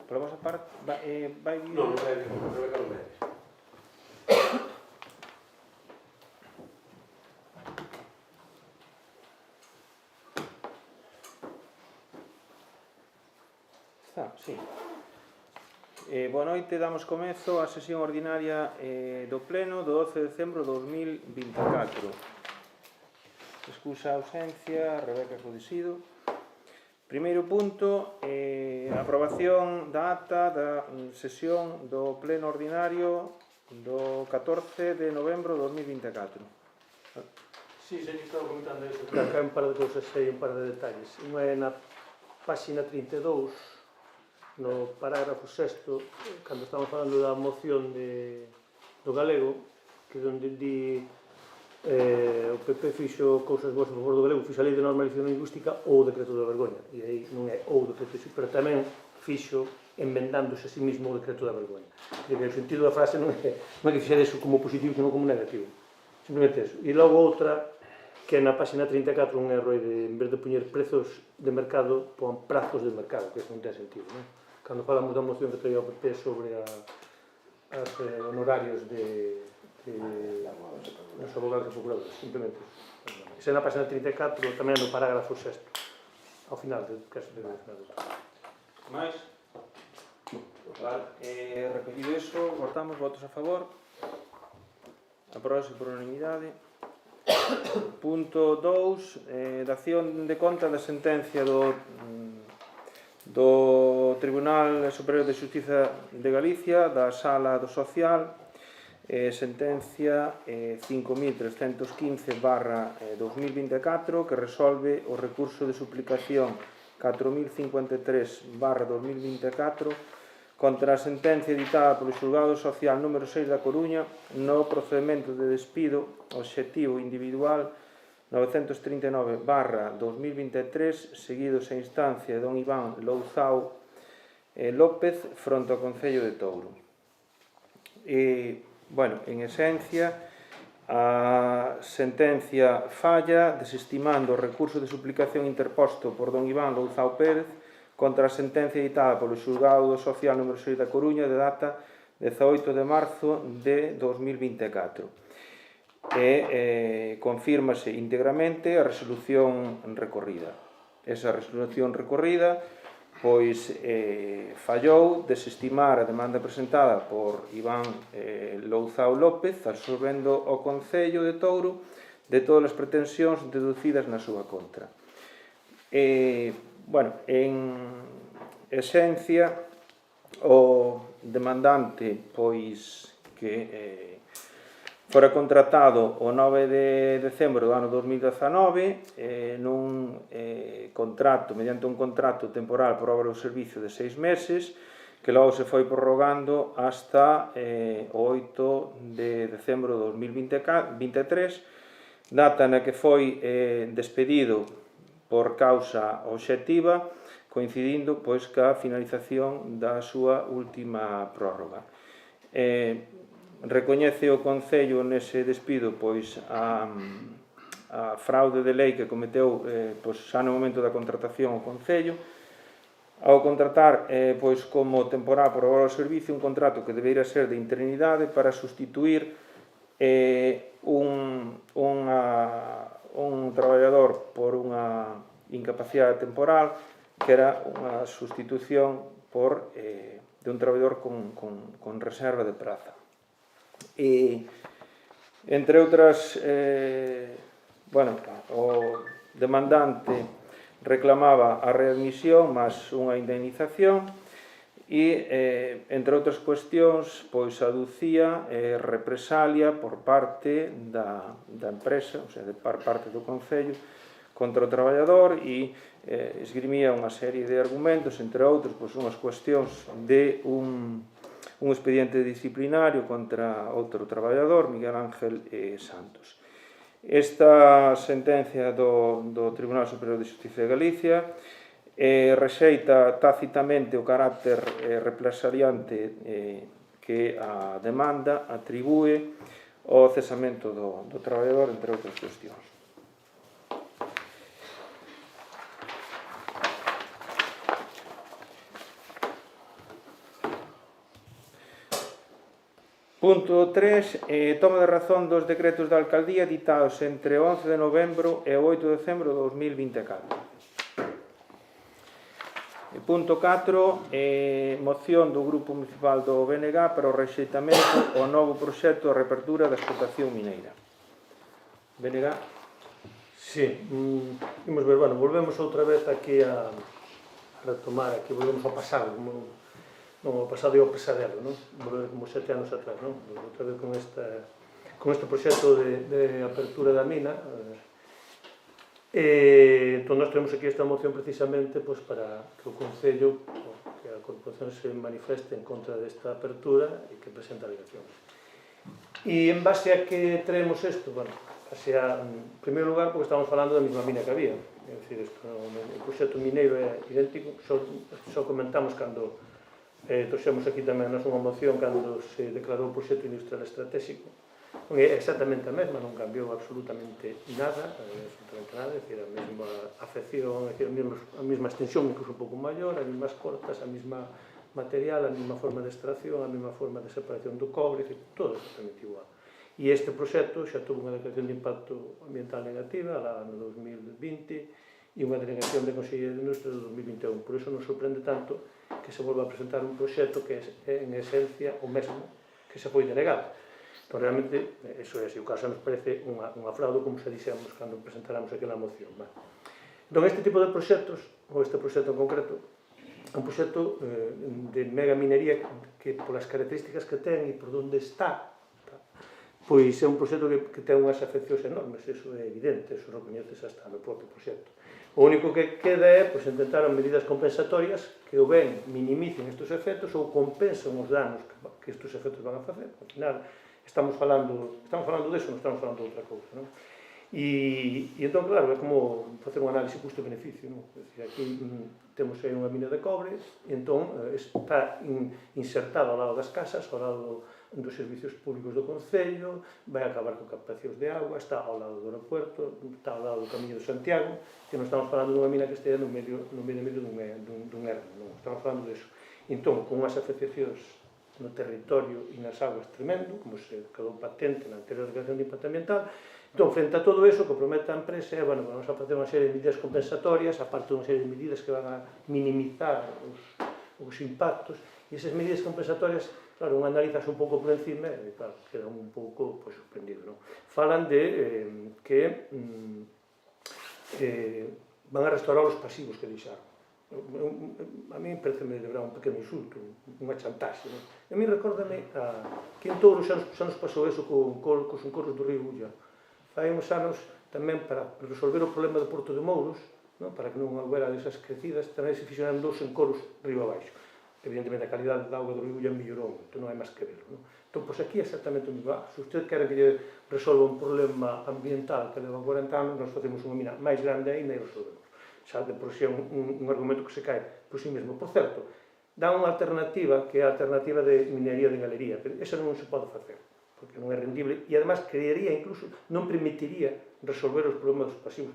Pola vosa parte, vai... Non, non vai, Rebeca non vai. Está, sí. Boa noite, damos comezo á sesión ordinaria do Pleno do 12 de decembro de 2024. Excusa a ausencia, Rebeca Codesido. Primeiro punto, aprobación da acta da sesión do Pleno ordinario do 14 de novembro de 2024. Sí, se estaba comentando eso. Acá un par de cousas e un par de detalles. Unha é na páxina 32, no parágrafo 6, cando estamos falando da moción do galego, que onde di o PP fixo cousas boas a favor do galego, fixo a lei de normalización lingüística ou o decreto da vergoña, e aí non é ou o decreto, pero tamén fixo enmendándose a sí mismo o decreto da vergoña. O sentido da frase non é que fixera eso como positivo, senón como negativo. Simplemente eso. E logo outra, que é na páxina 34, un erro de, en vez de poñer prezos de mercado, pon prazos de mercado, que eso non ten sentido, non? Cando falamos da moción que traía o PP sobre os honorarios dos abogados e procuradores, simplemente eso. Esa é na página 34, tamén no parágrafo 6, ao final do caso de máis? Vale, recollido iso, votamos, votos a favor. Aprobase por unanimidade. Punto 2, dación de conta da sentencia do Tribunal Superior de Xustiza de Galicia, da Sala do Social, sentencia 5315/2024, que resolve o recurso de suplicación 4053/2024 contra a sentencia editada polo Xulgado Social número 6 da Coruña no procedimento de despido obxectivo individual 939/2023, seguidos a instancia de don Iván Louzao López fronte ao Concello de Touro. Bueno, en esencia, a sentencia falla desestimando o recurso de suplicación interposto por don Iván Louzao Pérez contra a sentencia editada polo Xulgado Social número 6 da Coruña de data 18 de marzo de 2024. Confírmase íntegramente a resolución recorrida. Esa resolución recorrida pois fallou desestimar a demanda presentada por Iván Louzao López, absolvendo o Concello de Touro de todas as pretensións deducidas na súa contra. Bueno, en esencia, o demandante pois que fora contratado o 9 de decembro do ano 2019 nun contrato, mediante un contrato temporal por obra ou servicio de 6 meses, que logo se foi prorrogando hasta o 8 de decembro de 2023, data na que foi despedido por causa obxectiva, coincidindo pois ca finalización da súa última prórroga. Recoñece o Concello nese despido pois a fraude de lei que cometeu pois, xa no momento da contratación o Concello, ao contratar pois, como temporal por obra ao servicio un contrato que debería ser de interinidade para sustituir un traballador por unha incapacidade temporal, que era unha sustitución de un traballador con reserva de praza. Entre outras, bueno, o demandante reclamaba a readmisión máis unha indemnización e, entre outras cuestións, pois aducía represalia por parte da empresa, ou sea, por parte do Concello, contra o traballador e esgrimía unha serie de argumentos, entre outros, pois unhas cuestións de un expediente disciplinario contra outro traballador, Miguel Ángel Santos. Esta sentencia do Tribunal Superior de Xustiza de Galicia rexeita tácitamente o carácter represaliante que a demanda atribúe ao cesamento do traballador, entre outras cuestións. Punto 3. Toma de razón dos decretos da alcaldía editados entre o 11 de novembro e o 8 de decembro de 2024. Punto 4. Moción do Grupo Municipal do BNG para o rexeitamento ao novo proxecto de reapertura da explotación mineira. BNG? Sí, imos ver, bueno, volvemos outra vez aquí a retomar, aquí volvemos ao pasado, non ao pasado e ao pesadelo, non? Volvemos como 7 anos atrás, non? Outra vez con este proxecto de apertura da mina. Entón, nós temos aquí esta moción precisamente para que o Concello, que a Corporación se manifeste en contra desta apertura e que presente alegacións. E en base a que traemos isto, bueno, en primeiro lugar, porque estamos falando da mesma mina que había. É dicir, o proxecto mineiro é idéntico, só comentamos cando trouxemos aquí tamén unha moción cando se declarou o proxecto industrial estratégico. É exactamente a mesma, non cambiou absolutamente nada, é dicir, a mesma afección, a mesma extensión, incluso un pouco maior, as mesmas cortas, a mesma material, a mesma forma de extracción, a mesma forma de separación do cobre, todo exactamente igual. E este proxecto xa tuvo unha declaración de impacto ambiental negativa lá no 2020 e unha denegación de Consellería de Industria do 2021. Por iso nos sorprende tanto que se volva a presentar un proxecto que é en esencia o mesmo que se foi denegado. Então, realmente, eso é así, o caso nos parece unha fraude, como se dixemos cando presentáramos aquela moción. Entón, este tipo de proxectos, ou este proxecto en concreto, é un proxecto de mega minería que, polas características que ten e por onde está, pois é un proxecto que ten unhas afeccións enormes, eso é evidente, eso recoñeces hasta no propio proxecto. O único que queda é intentar medidas compensatorias que ou ben minimicen estes efectos ou compensen os danos que estes efectos van a facer. Al final, estamos falando deso, non estamos falando de outra cousa, non? E entón, claro, é como facer un análise custo-beneficio, non? É dicir, aquí temos aí unha mina de cobre, e entón está insertado ao lado das casas, ao lado dos servicios públicos do Concello, vai acabar con captacións de agua, está ao lado do aeropuerto, está ao lado do Camiño de Santiago, que non estamos falando dunha mina que estea no medio dun ermo, non estamos falando deso. Entón, con unhas afectacións no territorio e nas aguas tremendo, como se quedou patente na anterior declaración de impacto ambiental. Entón, frente a todo eso, o que promete a empresa é, bueno, vamos a facer unha serie de medidas compensatorias, aparte de unha serie de medidas que van a minimizar os impactos, e esas medidas compensatorias, claro, un analizas un pouco por encima e, claro, queda un pouco sorprendido, non? Falan de que van a restaurar os pasivos que deixaron. A mí pareceme de verdade un pequeno insulto, unha chantaxe, non? A mí recórdame que en Touro xa nos pasou eso cos encoros do río Ulla. Fai uns anos tamén para resolver o problema do Porto de Mouros, non? Para que non houbera desas crecidas, tamén se fixeran 2 encoros río abaixo. Evidentemente a calidade da auga do río Ulla mellorou, entón non hai máis que verlo, non? Entón, pois aquí é exactamente o mesmo. Se usted quere que lle resolva un problema ambiental que leva 40 anos, nós facemos unha mina máis grande ainda e resolvemos. Xa de por si é un argumento que se cae por si mesmo. Por certo, dá unha alternativa que é a alternativa de minería de galería, pero esa non se pode facer, porque non é rendible e además creería, incluso, non permitiría resolver os problemas dos pasivos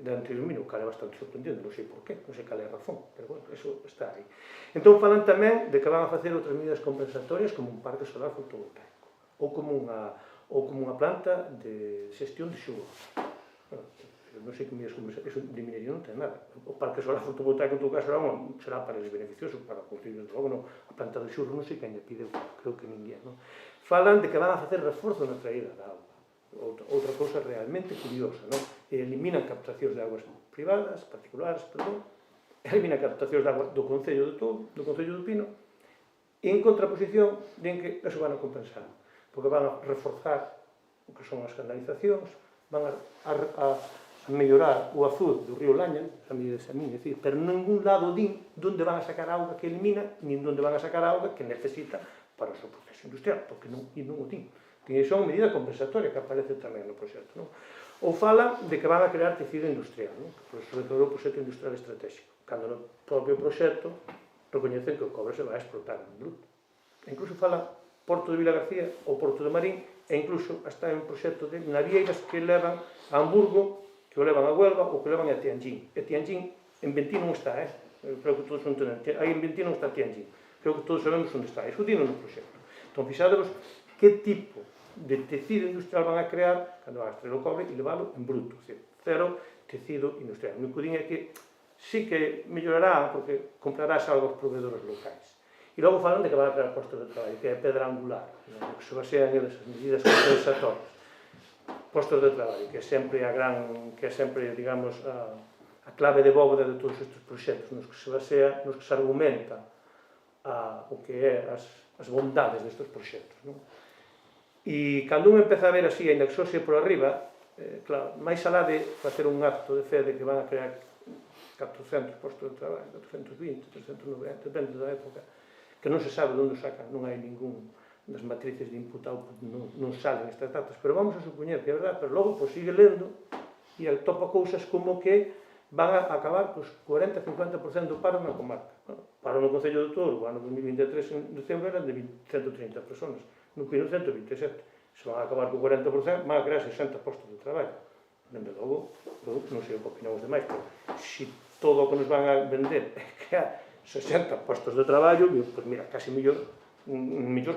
da anterior mina, o que é bastante sorprendente, non sei por qué, non sei cal é a razón, pero bueno, eso está aí. Entón falan tamén de que van a facer outras medidas compensatorias como un parque solar fotovoltaico ou como unha planta de xestión de xugo. Non sei que medidas compensatorias, eso de minería non ten nada. O parque solar fotovoltaico en todo caso será para eles beneficioso, para construir desde logo, a planta de xurro non sei quen lle pide, creo que ninguén, non? Falan de que van a facer reforzo na traída da auga. Outra cousa realmente curiosa, non? Eliminan captacións de aguas privadas, particulares, eliminan captacións de agua do Concello de Touro, do Concello do Pino, e en contraposición din que eso van a compensar, porque van a reforzar o que son as canalizacións, van a mellorar o azul do río Laña, a medida de Samín, pero en ningún lado din onde van a sacar a auga que elimina, nin onde van a sacar a auga que necesita para o seu proceso industrial, porque non o din. Que son medida compensatoria que aparece tamén no proxecto, non? Ou fala de que van a crear tecido industrial, non? Sobre todo o proxecto industrial estratégico, cando no propio proxecto recoñecen que o cobre se vai a explotar en bruto. Incluso fala Porto de Vilagarcía ou Porto de Marín, e incluso hasta en proxecto de navieiras que levan a Hamburgo, que o levan a Huelva ou que o levan a Tianjin. E Tianjin en Ventí non está, creo que todos non entenden. Aí en Ventí non está Tianjin. Creo que todos sabemos onde está. Eso dino no proxecto. Entón, fixádevos que tipo de tecido industrial van a crear cando van a extraer o cobre e leválo en bruto, cero tecido industrial. O único din é que sí que mellorará porque comprarás algo aos proveedores locais. E logo falan de que van a crear postos de traballo, que é a pedra angular, que se basean en esas medidas compensatorias. Postos de traballo, que é sempre digamos, a clave de bóveda de todos estes proxectos, nos que se basea, nos que se argumenta o que é as bondades destes proxectos. Non? E cando un empeza a ver así, ainda que só xe por arriba, claro, máis alá de facer un acto de fe de que van a crear 400 postos de traballo, 420, 390, depende da época, que non se sabe onde sacan, non hai ningún das matrices de input-output, non salen estas datas, pero vamos a supoñer que é verdade, pero logo sigue lendo e topa cousas como que van a acabar 40-50% do paro na comarca. Paro no Concello de Touro, o ano 2023 en diciembre eran de 130 personas, no Pino 127. Se van a acabar co 40%, van a crear 60 postos de traballo. Dende logo, non sei o que opinamos demais, pero se todo o que nos van a vender é crear 60 postos de traballo, pois mira, casi mellor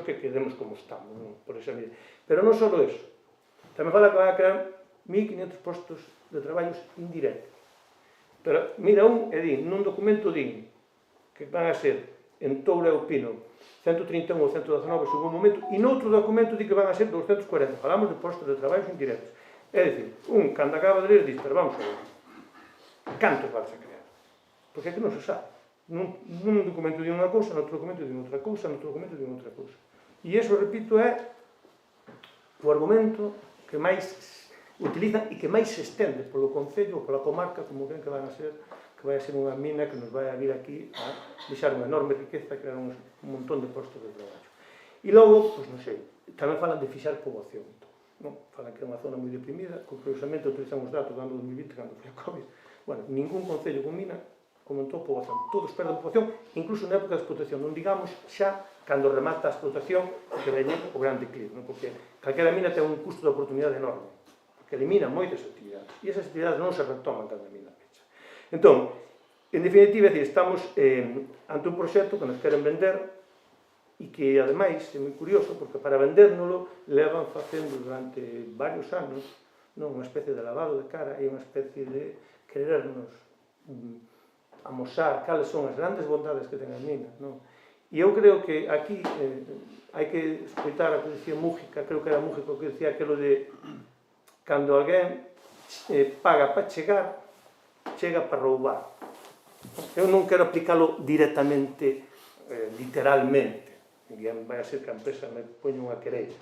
que quedemos como estamos, por esa medida. Pero non só eso, tamén fala que van a crear 1.500 postos de traballos indirectos. Pero mira e din, nun documento din que van a ser en Touro e o Pino 131 ou 119 según o momento, e noutro documento di que van a ser 240. Falamos de postos de traballos indirectos. É dicir, cando acaba de ler, diz, pero vamos a ver, cantos vas a crear? Porque é que non se sabe. Nun documento di unha cousa, noutro documento di outra cousa, noutro documento di outra cousa. E iso, repito, é o argumento que máis utilizan e que máis se estende polo Concello ou pola comarca como ven que vai a ser unha mina que nos vai a vir aquí a deixar unha enorme riqueza e crear un montón de postos de traballo. E logo, pois non sei, tamén falan de fixar poboación. Falan que é unha zona moi deprimida, curiosamente utilizan os datos do ano 2020 cando foi a COVID. Bueno, ningún concello con mina aumentou a poboación, todos perden a poboación, incluso na época de explotación, non digamos xa cando remata a explotación que veñe o gran declive, porque calquera mina ten un custo de oportunidade enorme, que elimina moitas actividades, e esas actividades non se retoman cando a mina pecha. Entón, en definitiva, estamos ante un proxecto que nos queren vender e que, ademais, é moi curioso, porque para vendérnolo levan facendo durante varios anos unha especie de lavado de cara e unha especie de querernos amosar cales son as grandes bondades que ten a mina. E eu creo que aquí hai que escoitar a que dicía Mújica, creo que era Mújica que dicía aquilo de cando alguén paga para chegar, chega para roubar. Eu non quero aplicalo directamente, literalmente, ninguén vai a ser que a empresa me poña unha querella,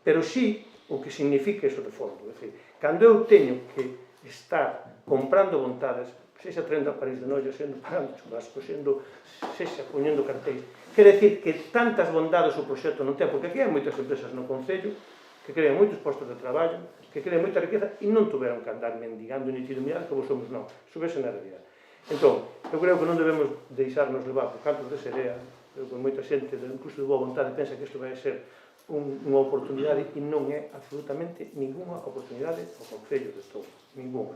pero sí o que significa iso de fondo. É dicir, cando eu teño que estar comprando vontades, sexa traendo a París de Noia, sendo pagando churrasco, sexa poñendo cartéis, quere dicir que tantas bondades o proxecto non ten, porque aquí hai moitas empresas no Concello que crean moitos postos de traballo, que crean moita riqueza e non tuveron que andar mendigando ni dicindo, mirad que vos somos, non, subese na realidade. Entón, eu creo que non debemos deixarnos levar por cantos de serea, creo que moita xente, incluso de boa vontade, pensa que isto vai ser unha oportunidade e non é absolutamente ninguna oportunidade ao Concello de Touro, ninguna.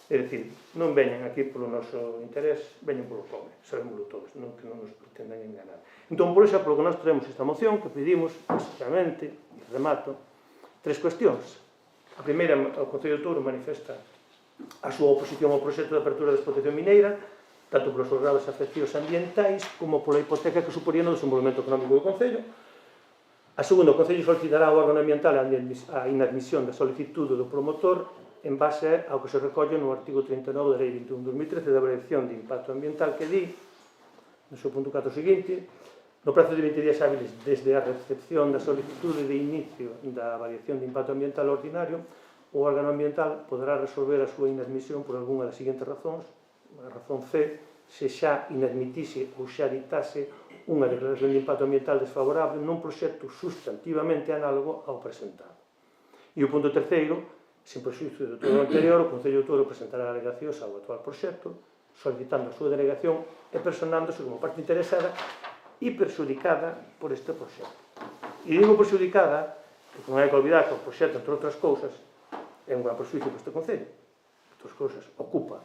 É dicir, non veñen aquí polo noso interés, veñen polo cobre, sabémoslo todos, non que non nos pretendan enganar. Entón, por iso, polo que nós traemos esta moción, que pedimos, basicamente, e remato, 3 cuestións. A primeira, o Concello de Touro manifesta a súa oposición ao proxecto de apertura de explotación mineira, tanto polos seus graves afectivos ambientais como pola hipoteca que suporía no desenvolvemento económico do Concello. A segunda, o Concello solicitará ao órgano ambiental a inadmisión da solicitude do promotor en base ao que se recolle no artigo 39 da Lei 21/2013 da Avaliación de Impacto Ambiental que di, no seu punto 4 seguinte, no prazo de 20 días hábiles desde a recepción da solicitude de inicio da avaliación de impacto ambiental ordinario, o órgano ambiental poderá resolver a súa inadmisión por algunha das seguintes razóns. A razón C, se xa inadmitise ou xa ditase unha declaración de impacto ambiental desfavorable nun proxecto sustantivamente análogo ao presentado. E o punto terceiro, sen prexuízo de todo o anterior, o Concello de Touro presentará alegacións ao actual proxecto, solicitando a súa denegación e personándose como parte interesada e perxudicada por este proxecto. E digo perxudicada, porque non hai que olvidar que o proxecto, entre outras cousas, é un gran perxuízo para este Concello. Outras cousas, ocupa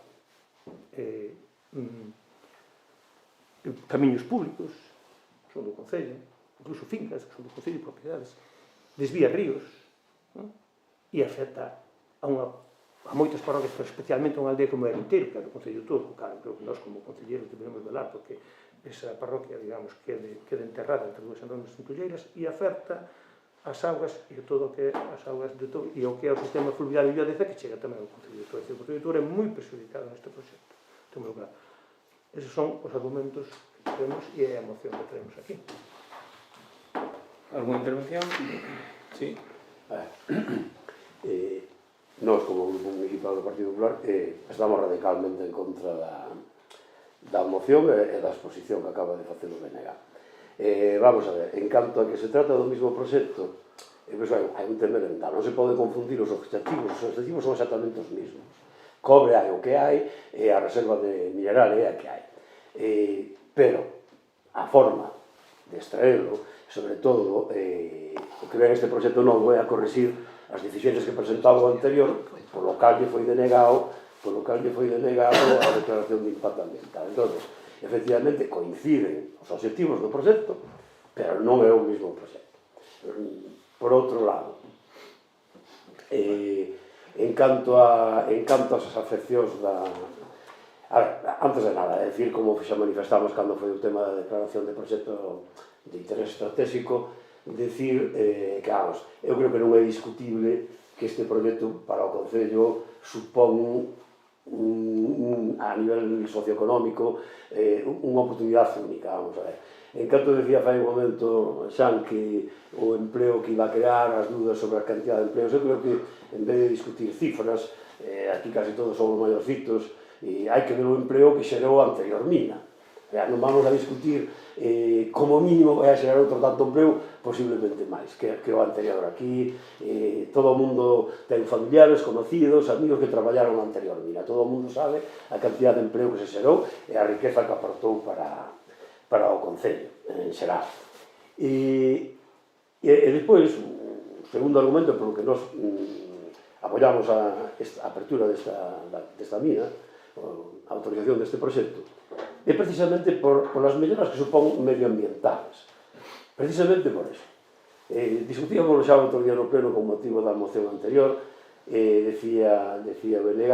camiños públicos, son do Concello, incluso fincas, que son do Concello de propiedades, desvía ríos, e afecta a moitas parroquias, pero especialmente a unha aldea como Eriteiro, que é do Concello todo, claro, creo que nós como concelleiros debemos velar porque esa parroquia, digamos, quede enterrada entre dúas enormes centulleiras e afecta as augas e todo o que é as augas de todo e o que é o sistema fluvial e biodeza que chega tamén ao Concello de Touro. O Concello de Touro é moi perxudicado neste proxecto. Temos claro. Esos son os argumentos que temos e é a moción que traemos aquí. Alguna intervención? Sí. Nós, como grupo municipal do Partido Popular, estamos radicalmente en contra da moción e da exposición que acaba de facer o BNG. Vamos a ver, en canto a que se trata do mesmo proxecto, hai un tema elemental, non se pode confundir os objetivos son exactamente os mesmos. Cobre hai o que hai, e a reserva de mineral é a que hai. Pero a forma de extraerlo, sobre todo, o que ven este proxecto novo é a corrixir as decisiones que presentaba o anterior, polo cal lle foi denegado a declaración de impacto ambiental. Entón, efectivamente, coinciden os objetivos do proxecto, pero non é o mesmo proxecto. Por outro lado, en canto ás afeccións da... A ver, antes de nada, é dicir, como xa manifestamos cando foi o tema da declaración de proxecto de interés estratégico, dicir que, vamos, eu creo que non é discutible que este proxecto para o Concello supón a nivel socioeconómico unha oportunidade única, vamos a ver. En canto decía fai un momento Xan que o empleo que iba a crear, as dudas sobre a cantidad de empleos, eu creo que en vez de discutir cifras, aquí casi todos somos maiorcitos, hai que ver o empleo que xerou a anterior mina. Non vamos a discutir como mínimo vai a xerar outro tanto empleo, posiblemente máis que o anterior. Aquí todo o mundo ten familiares, conocidos, amigos que traballaron na anterior mina. Todo o mundo sabe a cantidad de empleo que se xerou e a riqueza que aportou para o Concello en xeral. E depois, o segundo argumento polo que nos apoiamos a apertura desta mina, a autorización deste proxecto, é precisamente por as melloras que supón medioambientales. Precisamente por eso. Discutíamos xa outro día no pleno con motivo da moción anterior, decía o BNG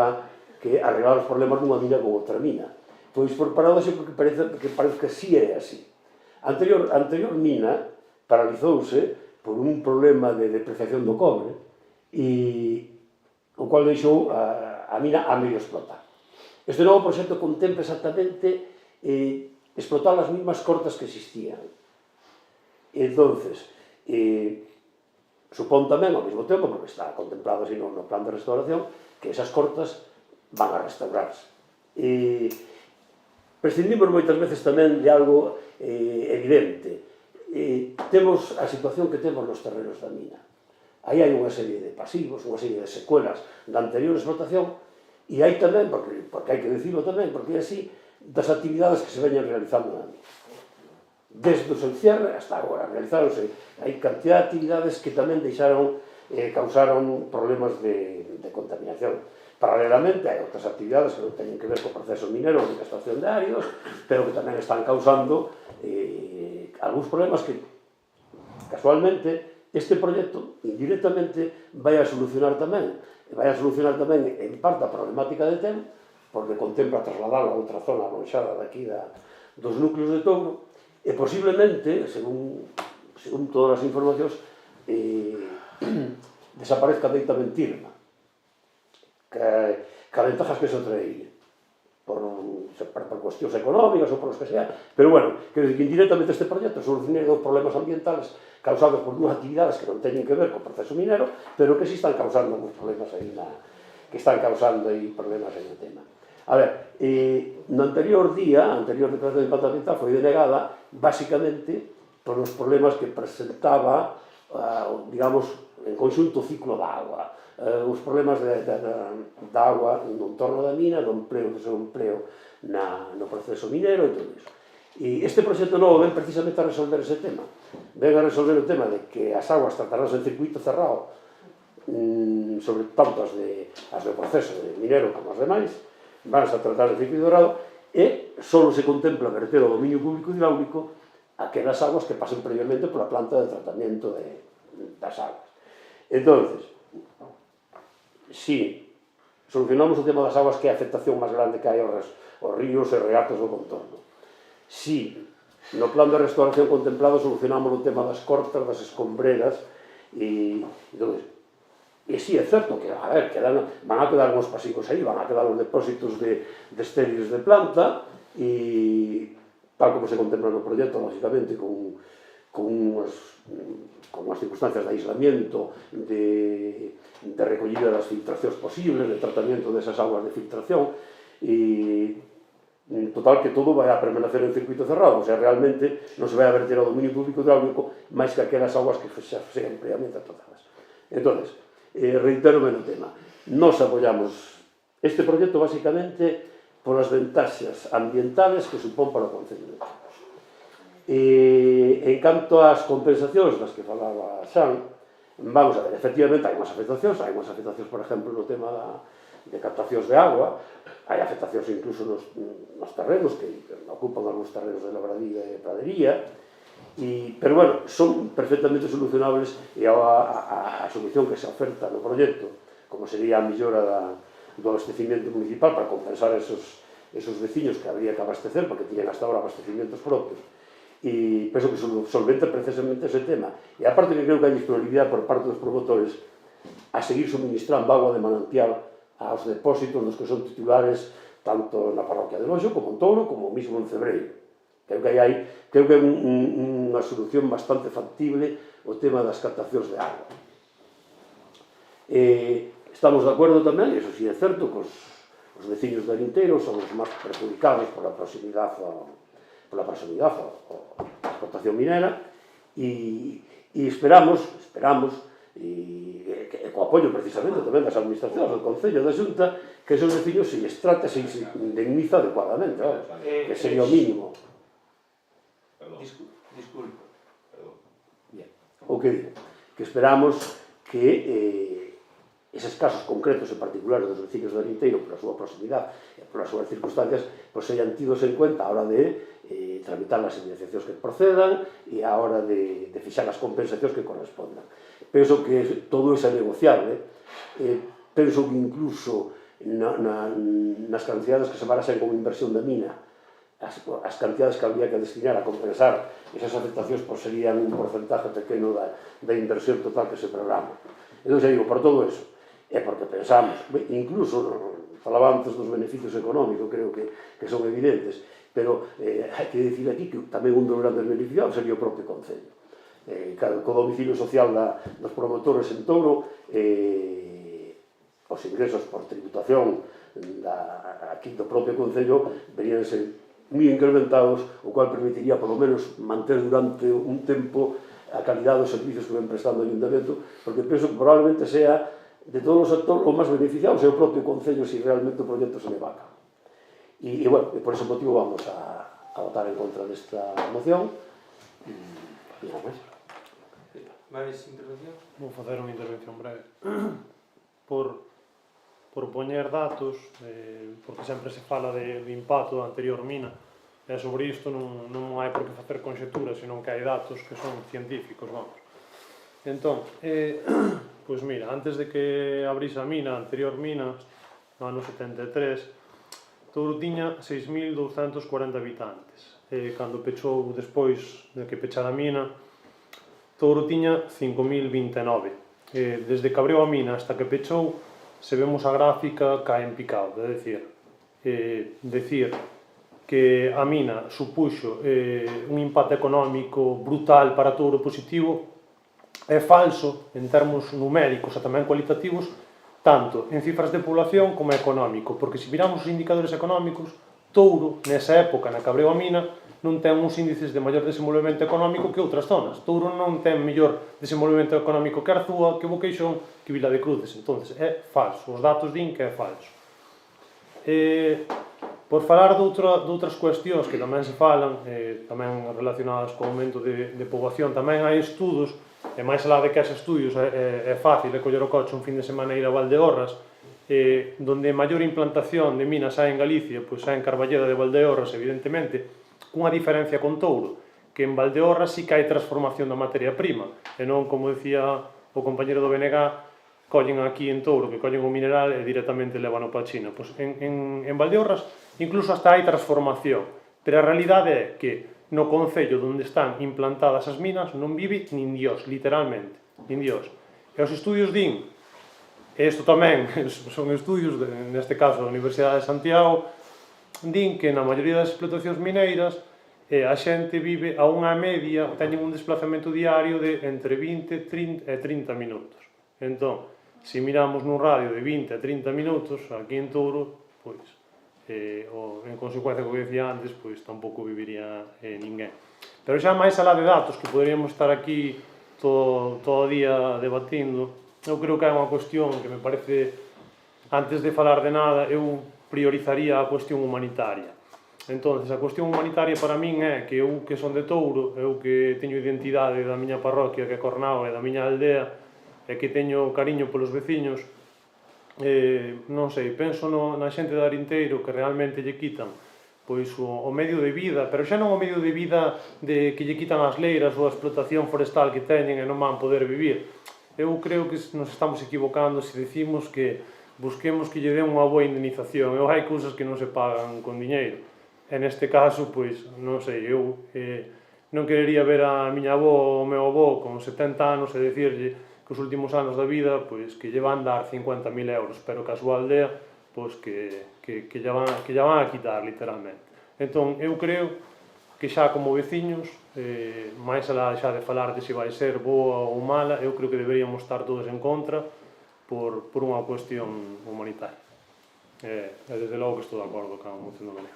que arreglar os problemas dunha mina con outra mina. Pois por paradoxo que parece que sí é así. A anterior mina paralizouse por un problema de depreciación do cobre e o cual deixou a mina a medio explotar. Este novo proxecto contempla exactamente explotar as mismas cortas que existían. Entonces, supón tamén ao mesmo tempo, porque está contemplado así no plan de restauración, que esas cortas van a restaurarse. Prescindimos moitas veces tamén de algo evidente. Temos a situación que temos nos terrenos da mina. Aí hai unha serie de pasivos, unha serie de secuelas da anterior explotación, e hai tamén, porque hai que dicirlo tamén, porque é así, das actividades que se veñen realizando na mina. Desde o seu cierre hasta agora, realizáronse, hai cantidad de actividades que tamén causaron problemas de contaminación. Paralelamente, hai outras actividades que non teñen que ver co proceso minero de extracción de áridos, pero que tamén están causando algúns problemas que, casualmente, este proxecto indirectamente vai a solucionar tamén en parte a problemática de Ten, porque contempla trasladar a outra zona alonxada daqui dos núcleos de Touro, e posiblemente, según todas as informacións, desaparezca deitamente Tirma, que a ventajas que se traía por cuestións económicas ou por os que sea, pero bueno, quero dicir que indirectamente este proxecto solucionaría dos problemas ambientales causados por dúas actividades que non teñen que ver co proceso minero, pero que sí están causando uns problemas aí problemas aí no tema. A ver, no anterior día, a anterior declaración de impacto ambiental foi denegada basicamente por os problemas que presentaba, digamos, en conxunto o ciclo da agua, os problemas da agua no entorno da mina, do seu empleo no proceso minero e todo iso. E este proxecto novo ven precisamente a resolver ese tema. Ven a resolver o tema de que as aguas tratarás en circuito cerrado, sobre tanto as do proceso minero como as demais, vanse a tratar en circuito cerrado, e só se contempla verter o dominio público hidráulico aquelas aguas que pasen previamente pola planta de tratamento das aguas. Entonces, si solucionamos o tema das aguas, que é a afectación máis grande que hai aos ríos e regatos do contorno, si no plan de restauración contemplado solucionamos o tema das cortas, das escombreras, e si é certo que, a ver, van a quedar uns pasivos aí, van a quedar os depósitos de estériles de planta, e tal como se contempla no proxecto, lógicamente, con unhas circunstancias de aislamiento, de recollida das filtracións posibles, de tratamento desas aguas de filtración, e total que todo vai a permanecer en circuito cerrado, o sea, realmente non se vai a verter ao dominio público hidráulico máis que aquelas aguas que xa sean previamente tratadas. Entón, reitero o tema, nos apoyamos este proxecto basicamente polas ventaxas ambientales que supón para o Concello de Campos. En canto ás compensacións das que falaba Xan, vamos a ver, efectivamente hai unhas afectacións, por exemplo, no tema de captacións de agua, hai afectacións incluso nos terrenos, que ocupan algúns terrenos de labradía e pradería, pero, bueno, son perfectamente solucionables, e a solución que se oferta no proxecto, como sería a millora do abastecimiento municipal para compensar esos veciños que habría que abastecer, porque tiñan hasta ahora abastecimientos propios, e penso que solventa precisamente ese tema. E aparte que creo que hai disponibilidade por parte dos promotores a seguir suministrando agua de manantial aos depósitos nos que son titulares tanto na parroquia de Loxo como en Touro, como mesmo en Cebreiro. Creo que é unha solución bastante factible o tema das captacións de agua. Estamos de acordo tamén, e iso sí é certo, que os veciños de Arinteiro son os máis perjudicados pola proximidade á explotación minera, e esperamos e co apoio precisamente tamén das administracións do Concello da Xunta, que esos veciños se lles trata, se indemniza adecuadamente, que sería o mínimo. Disculpa. O que digo, que esperamos que eses casos concretos e particulares dos veciños de Arinteiro, pola súa proximidade e polas súas circunstancias, sean tidos en cuenta a hora de tramitar as indemnizacións que procedan e a hora de fixar as compensacións que correspondan. Penso que todo é negociable, penso que incluso nas cantidades que se baraxan como inversión da mina, as cantidades que habría que destinar a compensar esas afectacións serían un porcentaje pequeno da inversión total que se programa. Entón, xa digo, por todo eso, é porque pensamos, incluso falaba antes dos beneficios económicos, creo que son evidentes, pero hai que dicir aquí que tamén un dos grandes beneficiados sería o propio Concello. Co domicilio social dos promotores en Touro, os ingresos por tributación aquí do propio Concello verían ser moi incrementados, o cual permitiría, por lo menos, manter durante un tempo a calidade dos servicios que ven prestando o Ayuntamiento, porque penso que probablemente sea, de todos os sectores, o máis beneficiado é o propio Concello se realmente o proxecto se leva a cabo. E, bueno, por ese motivo vamos a votar en contra desta moción. E nada máis. Máis intervención? Vou facer unha intervención breve. Por poñer datos, porque sempre se fala de impacto da anterior mina, e sobre isto non hai por que facer conxeturas, senón que hai datos que son científicos, vamos. Entón, pois mira, antes de que abrise a mina, a anterior mina, no ano 73, Touro tiña 6.240 habitantes. Cando pechou, despois de que pechara a mina, Touro tiña 5.029. Desde que abriu a mina hasta que pechou, se vemos a gráfica, cae en picado. É dicir que a mina supuxo un impacto económico brutal para Touro positivo, é falso en termos numéricos e tamén cualitativos, tanto en cifras de población como económico, porque se miramos os indicadores económicos, Touro, nesa época na que abriu a mina, non ten uns índices de maior desenvolvemento económico que outras zonas. Touro non ten mellor desenvolvemento económico que Arzúa, que Boqueixón, que Vila de Cruces. Entón, é falso. Os datos din que é falso. Por falar doutras cuestións que tamén se falan, tamén relacionadas co aumento de poboación, tamén hai estudos, e máis alá de que ese estudios é fácil de coller o coche un fin de semana e ir a Valdeorras, donde maior implantación de minas hai en Galicia, pois hai en Carballeda de Valdeorras, evidentemente, cunha diferencia con Touro, que en Valdeorras sí que hai transformación da materia prima, e non, como decía o compañero do BNG, collen aquí en Touro, que collen o mineral e directamente levan para China. Pois en Valdeorras incluso hasta hai transformación, pero a realidade é que no concello onde están implantadas as minas non vive nin Dios, literalmente, nin Dios. E os estudios din, e isto tamén son estudios, neste caso da Universidade de Santiago, din que na maioría das explotacións mineiras a xente vive a unha media, teñen un desplazamento diario de entre 20 e 30 minutos. Entón, se miramos nun radio de 20 a 30 minutos, aquí en Touro, pois, en consecuencia, como decía antes, pois tampouco viviría ninguén. Pero xa máis alá de datos, que poderíamos estar aquí todo o día debatindo, eu creo que é unha cuestión que me parece, antes de falar de nada, eu priorizaría a cuestión humanitaria. Entón, a cuestión humanitaria para min é que eu que son de Touro, eu que teño identidade da miña parroquia, que é Cornao, e da miña aldea, e que teño cariño polos veciños, non sei, penso na xente de Arinteiro que realmente lle quitan pois o medio de vida, pero xa non o medio de vida de que lle quitan as leiras ou a explotación forestal que teñen e non van poder vivir. Eu creo que nos estamos equivocando se decimos que busquemos que lle den unha boa indemnización. Hai cousas que non se pagan con diñeiro. E neste caso, pois, non sei, eu non querería ver a miña avó ou o meu avó con 70 anos e dicirlle que os últimos anos da vida, pois, que lle van dar 50.000 euros, pero que a súa aldea, pois, que lle van a quitar, literalmente. Entón, eu creo que xa como veciños, máis alá xa de falar de se vai ser boa ou mala, eu creo que deberíamos estar todos en contra por unha cuestión humanitaria. E desde logo que estou de acordo con a moción do BNG.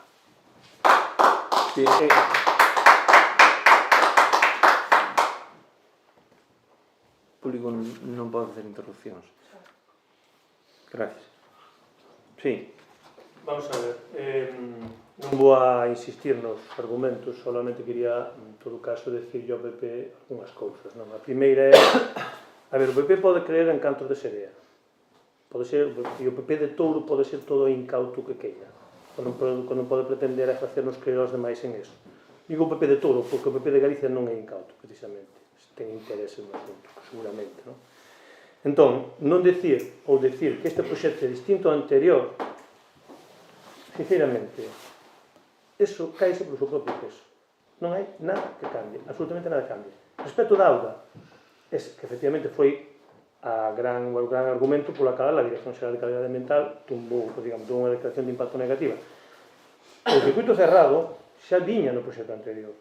O público non pode facer interrupcións. Gracias. Sí. Vamos a ver, non vou a insistir nos argumentos, solamente quería, en todo caso, decirlle ao PP unhas cousas. Non? A primeira é, a ver, o PP pode creer en cantos de serea. Pode ser, e o PP de Touro pode ser todo o incauto que queira. Quando pode pretender a facernos creer aos demais en eso. Digo o PP de Touro, porque o PP de Galicia non é incauto, precisamente. Ten interese no asunto, seguramente, non? Entón, non decir ou decir que este proxecto é distinto ao anterior, sinceramente, eso caise polo seu propio peso. Non hai nada que cambie, absolutamente nada que cambie. Respecto da auga, que efectivamente foi o gran argumento pola cal a Dirección Xeral de Calidade Ambiental tumbou, digamos, unha declaración de impacto negativa. O circuito cerrado xa viña no proxecto anterior.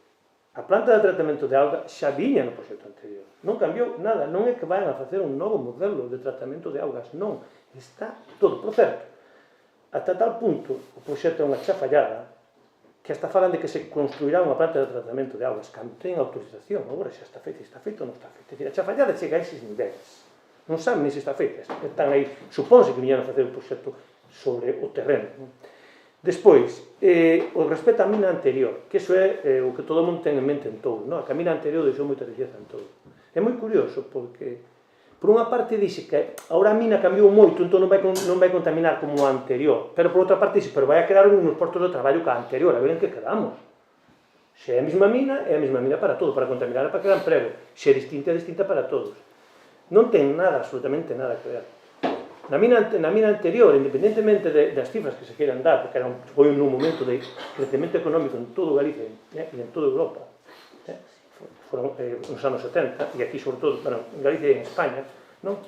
A planta de tratamento de auga xa viña no proxecto anterior. Non cambiou nada. Non é que vayan a facer un novo modelo de tratamento de augas. Non. Está todo. Por certo, ata tal punto o proxecto é unha chafallada que hasta falan de que se construirá unha planta de tratamento de augas cando ten autorización. Agora xa está feita ou non está feita. A chafallada chega a eses niveles. Non saben nem se está feita. Están aí, supónse que viñeron a facer o proxecto sobre o terreno. Despois, o respecto á mina anterior, que iso é o que todo mundo ten en mente en Touro, non? A mina anterior deixou moita riqueza en Touro. É moi curioso, porque, por unha parte, dixe que agora a mina cambiou moito, entón non vai contaminar como a anterior, pero por outra parte dixe, pero vai a crear uns postos de traballo que a anterior, a ver en que quedamos. Se é a mesma mina para todo, para contaminar e para crear emprego. Se é distinta para todos. Non ten nada, absolutamente nada que ver. Na mina anterior, independentemente das cifras que se queiran dar, porque foi nun momento de crecemento económico en todo Galicia e en toda Europa, foron nos anos 70, e aquí sobre todo, en Galicia e en España, non?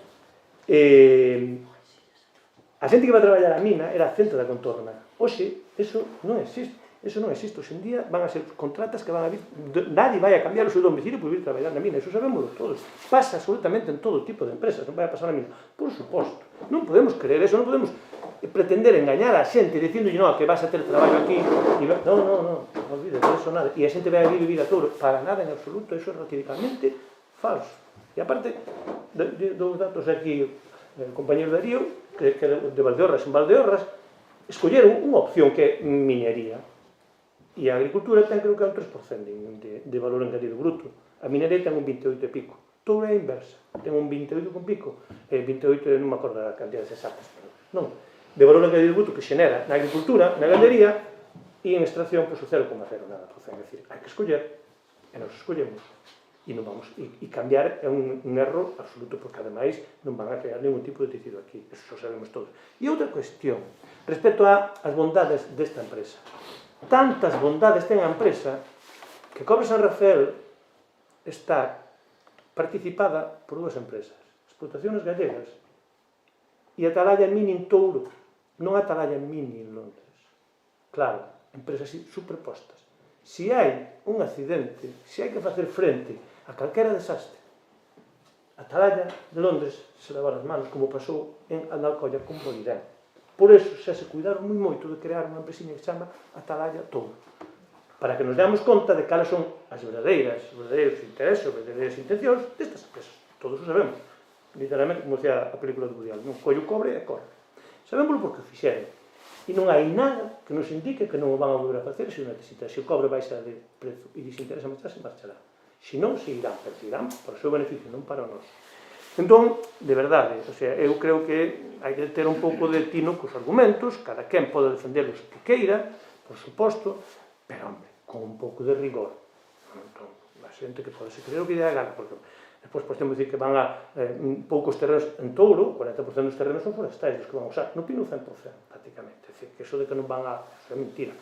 A xente que va a traballar a mina era a xente da contorna. Hoxe, eso non existe. Eso non existe. Hoxe en día van a ser contratas que van a vir... Nadie vai a cambiar o seu domicilio por vir traballar na mina. Eso sabemos todos. Pasa absolutamente en todo tipo de empresas. Non vai a pasar na mina. Por suposto. Non podemos creer eso. Non podemos pretender engañar a xente dicindo non, que vas a ter traballo aquí. Non. Non olvides de eso nada. E a xente vai a vivir a Touro. Para nada en absoluto. Eso é radicalmente falso. E aparte, dos datos aquí, o compañero Darío, que de Valdeorras en Valdeorras, escolleron unha opción que é minería. E a agricultura ten, creo que, un 3% de valor engadido bruto. A minería ten un 28 e pico. Touro é a inversa. Ten un 28 con pico. 28, non me acordo das cantidades exactas. Non. De valor engadido bruto que xenera na agricultura, na gandería, e en extracción, pois, o 0,0 nada. É dicir, hai que escoller. e nos escollemos. E non vamos, e cambiar é un erro absoluto, porque ademais non van a crear ningún tipo de tecido aquí, eso xa sabemos todos. E outra cuestión, respecto ás bondades desta empresa. Tantas bondades ten a empresa que Cobre San Rafael está participada por dúas empresas, Explotaciones Gallegas e Atalaya Mini en Touro, non Atalaya Mini en Londres. Claro, empresas superpostas. Se hai un accidente, se hai que facer frente a calquera desastre, Atalaya de Londres se leva as manos, como pasou en Alcoia con Bolirén. Por eso xa se cuidaron moi moito de crear unha empresiña que se chama Atalaya Touro, para que nos demos conta de cales son as verdadeiros intereses, as verdadeiras intencións destas empresas. Todos o sabemos. Literalmente, como decía a película de Woody Allen, non collo cobre e corre. Sabémoslo porque o fixeron. E non hai nada que nos indique que non o van a volver a facer se o necesita. Se o cobre baixa de prezo e desinteresa marcharse, marchará. Se non, se irán, pero se irán para o seu beneficio, non para o noso. Entón, de verdade, o sea, eu creo que hai que ter un pouco de tino cos argumentos, cada quen pode defenderlos que queira, por suposto, pero, hombre, con un pouco de rigor. Entón, a xente que pode se creer o que dá gana, porque despois podemos dicir que van a poucos terrenos en Touro, o 40% dos terrenos son forestais, os que van a usar, no Pino 100%, prácticamente. É dicir, que eso de que non van a... é mentira.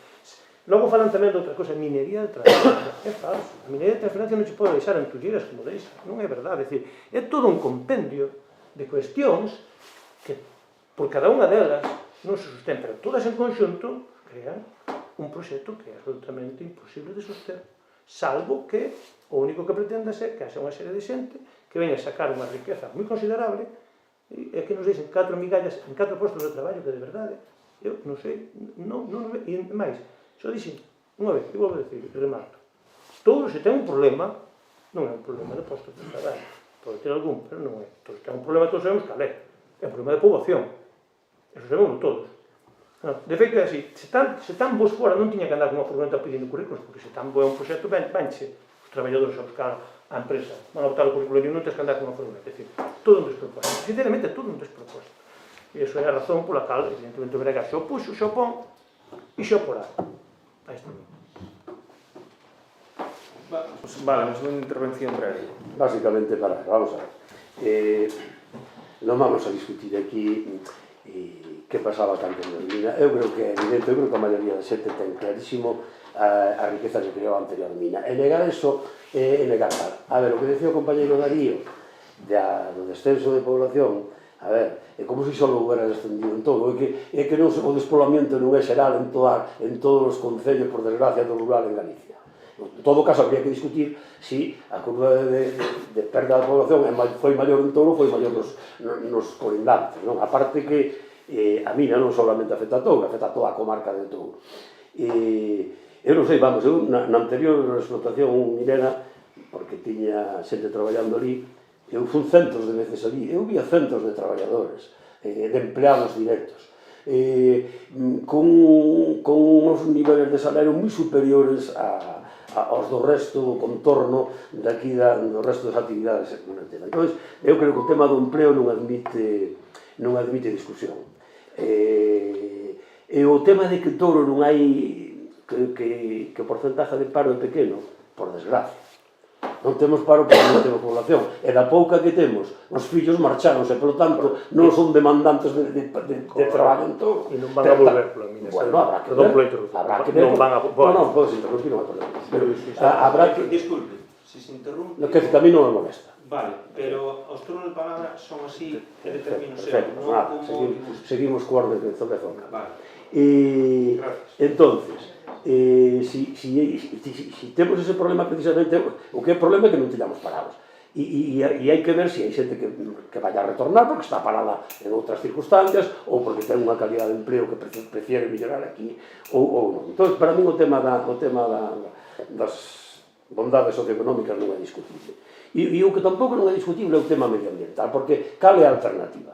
Logo falan tamén de outra cosa, minería de transferencia. É falso. A minería de transferencia non se pode deixar en tulleiras como deixa. Non é verdade. É dicir, é todo un compendio de cuestións que, por cada unha delas, non se sostén, pero todas en conxunto crean un proxecto que é absolutamente imposible de soster, salvo que o único que pretenda ser que haxa unha serie de xente que veña a sacar unha riqueza moi considerable e que nos deixen 4 migallas en 4 postos de traballo que de verdade, eu non sei, non e máis, xo dixen unha vez, e volvo a decir, e remato. Todos se ten un problema, non é un problema de postos de traballo, pode ter algún, pero non é. Todos ten un problema, todos sabemos cal é. É un problema de poboación. Eso sabemos todos. De feito é así, se tan vos fora non tiña que andar con unha furgoneta pedindo currículos, porque se tan bo é un proxecto, vanche os traballadores a buscar a empresa, van a botar o currículo e non tens que andar con unha furgoneta. É dicir, todo un despropósito. Sinceramente, todo un despropósito. E iso é a razón pola cal, evidentemente, o Brega xo puxo, xo pon e xo porá. Aí está. Vale, a segunda intervención breve. Básicamente, vamos a ver. Non vamos a discutir aquí que pasaba tanto en mina. Eu creo que é evidente, eu creo que a maioría da xente ten clarísimo a riqueza que creou a anterior mina. E negar eso é negar nada. A ver, o que decía o compañeiro Darío do descenso de población, a ver, é como se só houbera descendido en todo, é que non o despoblamiento non é xeral en todos os concellos, por desgracia, do rural en Galicia. En todo caso, habría que discutir se a curva de perda da población foi maior en Touro ou foi maior nos colindantes, non? A parte que a mina non solamente afecta a Touro, afecta a toda a comarca de Touro. Eu non sei, vamos, eu na anterior explotación minera, porque tiña xente traballando ali, eu fui centros de veces ali, eu via centros de traballadores, de empleados directos, con uns niveles de salario moi superiores aos do resto do contorno daqui do resto das actividades secundarias. Entón, eu creo que o tema do empleo non admite discusión. E o tema de que Touro non hai que o porcentaje de paro é pequeno, por desgracia. Non temos paro porque non temos población. E da pouca que temos, os fillos marcharonse, polo tanto, non son demandantes de traballo en Touro. E non van a volver pola mina. Bueno, habrá que ver. Non van a volver. Non, podes interrumpir, non hai problema. Habrá que... Disculpe, se se interrumpe... Lo que a mí non me molesta. Vale, pero os turnos de palabra son así que determino eu, perfecto, non nada, como... seguimos co orden de zona. Vale. Entonces, si temos ese problema precisamente, o que é o problema é que non teñamos parados. E hai que ver se hai xente que vaya a retornar porque está parada en outras circunstancias ou porque ten unha calidad de empleo que prefiere mellorar aquí ou non. Entón, para mí o tema das bondades socioeconómicas non é discutible. E o que tampouco non é discutible é o tema medioambiental, porque cal é a alternativa?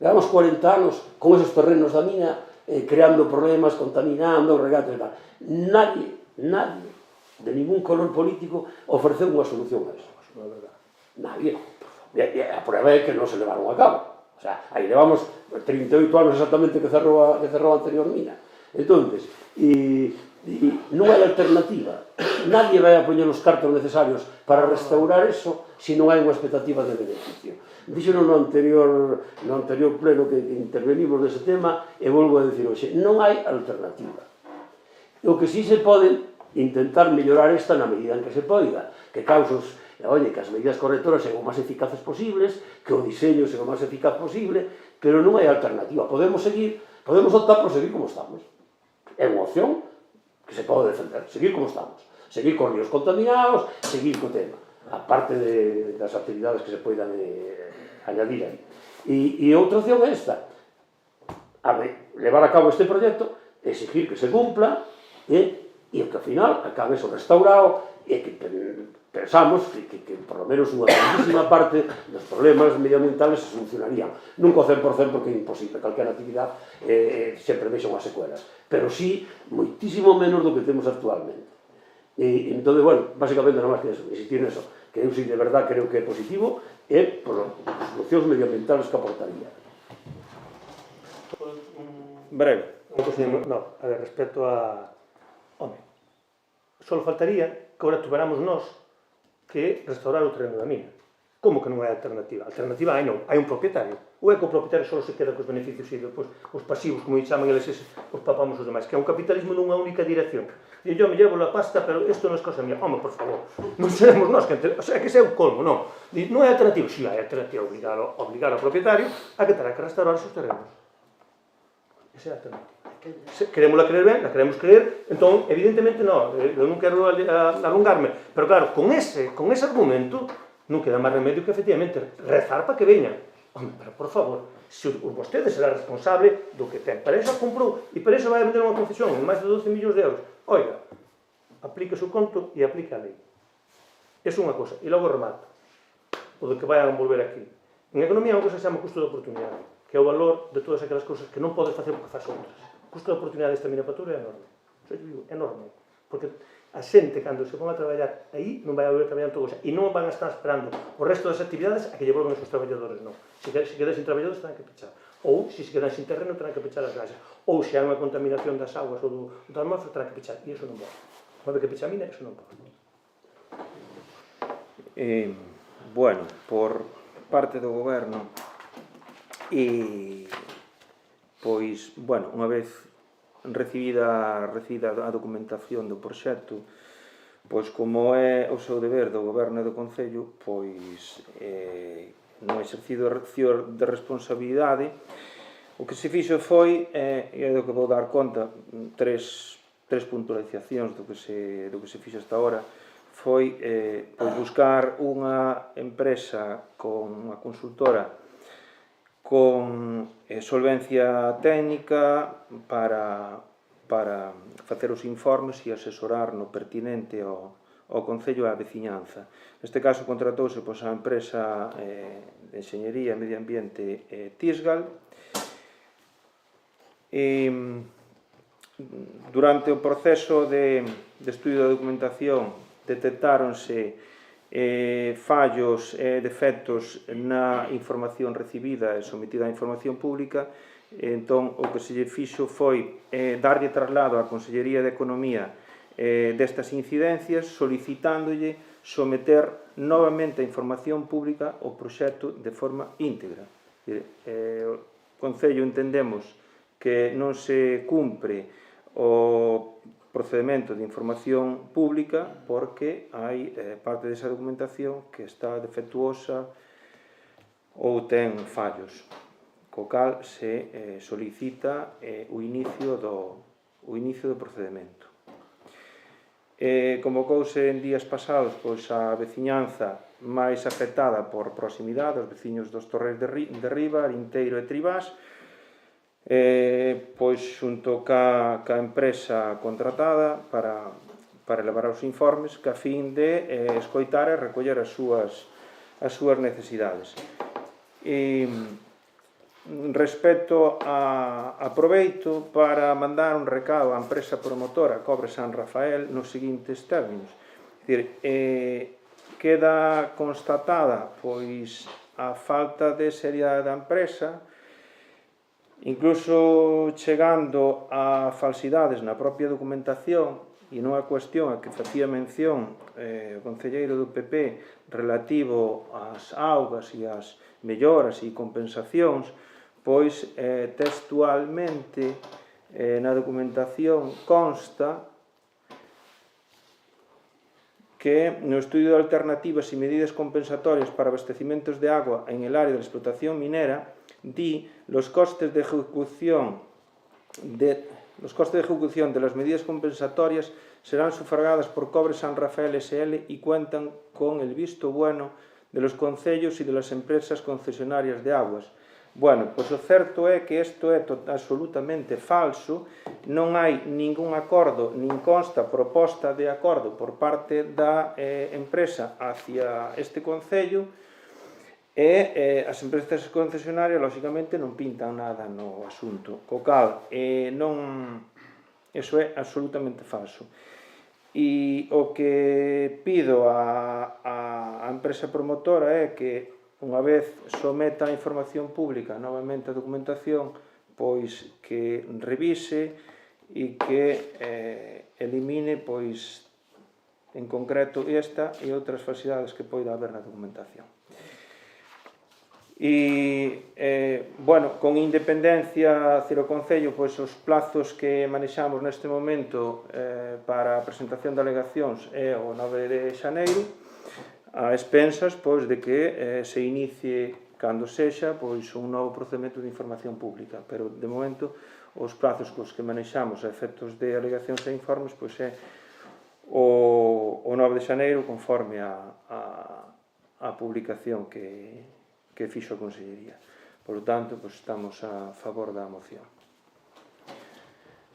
Levamos 40 anos con esos terrenos da mina creando problemas, contaminando, regatos e tal. Nadie, de ningún color político, ofreceu unha solución a eso. Nadie. E a prueba é que non se levaron a cabo. O sea, aí levamos 38 anos exactamente que cerrou a anterior mina. Entón, Non hai alternativa. Nadie vai a poñer os cartos necesarios para restaurar eso se non hai unha expectativa de beneficio. Dixeno no anterior pleno que intervenimos nese tema e volvo a dicir hoxe, non hai alternativa. O que sí se pode intentar mellorar esta na medida en que se poida, que que as medidas correctoras sejam o máis eficaces posibles, que o diseño seja o máis eficaz posible, pero non hai alternativa. Podemos optar por seguir como estamos. É unha opción que se pode defender, seguir como estamos, seguir con ríos contaminados, seguir co tema, aparte das actividades que se poidan añadir aí. E outra opción é esta, levar a cabo este proxecto, exigir que se cumpla, e que ao final acabe eso restaurado, e que pensamos que por lo menos unha grandísima parte dos problemas medioambientales se solucionarían. Nunca o 100% porque é imposible, calquera actividade sempre deixa unhas secuelas, pero sí moitísimo menos do que temos actualmente. E entón, bueno, basicamente non máis que eso, insistir neso, que eu sí de verdad creo que é positivo e por as solucións medioambientales que aportaría. Breve. No, a ver, respecto a... Home, só faltaría que agora tuveramos nós que restaurar o terreno da mina. Como que non hai alternativa? Alternativa hai non, hai un propietario. Ou é que o propietario só se queda cos beneficios e depois os pasivos, como chaman eles, os papamos os demais, que é un capitalismo nunha única dirección. E eu me llevo a pasta, pero isto non é cosa mía. Home, por favor, non seremos nós que... O sea, que ese é o colmo, non. Non hai alternativa. Si hai alternativa, obligar ao propietario a que terá que restaurar os seus terrenos. Esa é a alternativa. Queremosla creer ben, la queremos creer, entón, evidentemente, non, eu non quero alongarme, pero claro, con ese argumento, non queda máis remedio que, efectivamente, rezar para que veñan. Home, pero, por favor, se vostede será responsable do que ten, para iso comprou, e para iso vai a vender unha concesión en máis de 12 millóns de euros. Oiga, aplique o conto e aplique a lei. Iso é unha cosa. E logo remato, o de que vayan a volver aquí. En economía é unha cosa que se chama custo de oportunidade, que é o valor de todas aquelas cousas que non podes facer porque faz outras. O custo de oportunidade desta minapatura é enorme. Xo digo, enorme. Porque a xente, cando se pon a traballar aí, non vai a volver traballando toda cosa. E non van a estar esperando o resto das actividades a que lle volvan os seus traballadores, non. Se quedan sin traballadores, terán que pechar. Ou, se quedan sin terreno, terán que pechar as granxas. Ou, se hai unha contaminación das aguas ou do atmósfero, terán que pechar. E iso non pode. Unha vez que pecha a mina, iso non pode. Bueno, por parte do goberno, pois, bueno, unha vez recibida a documentación do proxecto, pois como é o seu deber do goberno e do Concello, pois no exercido de responsabilidade, o que se fixo foi, e é do que vou dar conta, tres puntualizacións do que se fixo hasta ahora, foi buscar unha empresa con unha consultora con solvencia técnica para facer os informes e asesorar no pertinente ao Concello e á veciñanza. Neste caso contratouse a empresa de Enxeñería e Medio Ambiente Tisgal. Durante o proceso de estudio da documentación detectáronse fallos e defectos na información recibida e sometida á información pública. Entón, o que se lle fixo foi darlle traslado á Consellería de Economía destas incidencias, solicitándolle someter novamente a información pública o proxecto de forma íntegra. O Concello entendemos que non se cumpre o procedimento de información pública porque hai parte desa documentación que está defectuosa ou ten fallos, co cal se solicita o inicio do procedimento. Convocouse en días pasados a veciñanza máis afectada por proximidade, os veciños dos Torres de Riba, Arinteiro e Tribás, pois xunto ca empresa contratada para elaborar os informes ca fin de escoitar e recoller as súas necesidades. Respecto a aproveito para mandar un recado á empresa promotora Cobre San Rafael nos seguintes términos. Queda constatada pois a falta de seriedade da empresa incluso chegando a falsidades na propia documentación, e non é cuestión a que facía mención o concelleiro do PP relativo ás augas e ás melloras e compensacións, pois textualmente na documentación consta que no estudio de alternativas e medidas compensatorias para abastecimentos de agua en el área de explotación minera, di los costes de ejecución de las medidas compensatorias serán sufragadas por Cobre San Rafael S.L. y cuentan con el visto bueno de los concellos y de las empresas concesionarias de aguas. Bueno, pois o certo é que isto é absolutamente falso, non hai ningún acordo, nin consta proposta de acordo por parte da empresa hacia este concello, e as empresas concesionarias, lógicamente, non pintan nada no asunto, co cal iso é absolutamente falso. E o que pido á empresa promotora é que, unha vez someta a información pública novamente a documentación, pois que revise e que elimine, pois, en concreto esta e outras falsidades que poida haber na documentación. E, bueno, con independencia do Concello, pois os plazos que manexamos neste momento para a presentación de alegacións é o 9 de xaneiro, a expensas, pois, de que se inicie, cando sexa, pois, un novo procedimento de información pública, pero, de momento, os plazos cos que manexamos a efectos de alegacións e informes, pois, é o 9 de xaneiro, conforme a publicación que fixo a Consellería. Por lo tanto, pois, estamos a favor da moción.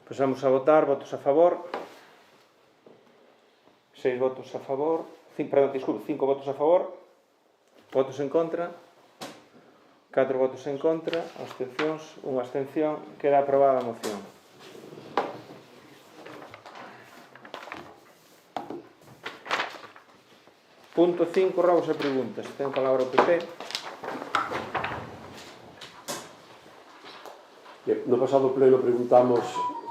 Pasamos a votar. Votos a favor. 6 votos a favor. 5 votos a favor. Votos en contra. 4 votos en contra. Abstencións. Unha abstención. Queda aprobada a moción. Punto 5. Robos e preguntas. Ten palabra o PP. No pasado pleno preguntamos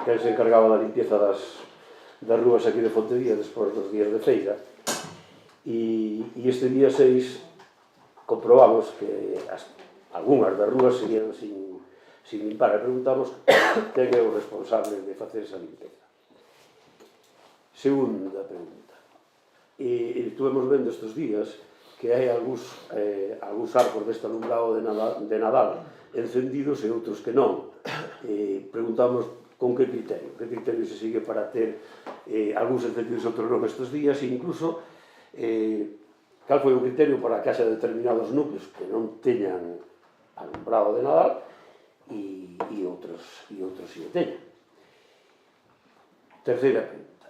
quen se encargaba da limpieza das rúas aquí de Fontevía despois dos días de feira, e este día 6 comprobamos que algunhas das rúas seguían sin limpar, e preguntamos quen é o responsable de facer esa limpeza. Segunda pregunta, e estuvemos vendo estes días que hai algúns arcos deste alumbrado de Nadal encendidos e outros que non. Preguntamos con que criterio se sigue para ter algúns encendidos e outros non estes días, e incluso cal foi o criterio para que haxa determinados núcleos que non teñan alumbrado de Nadal e outros si o teñan. Terceira pregunta.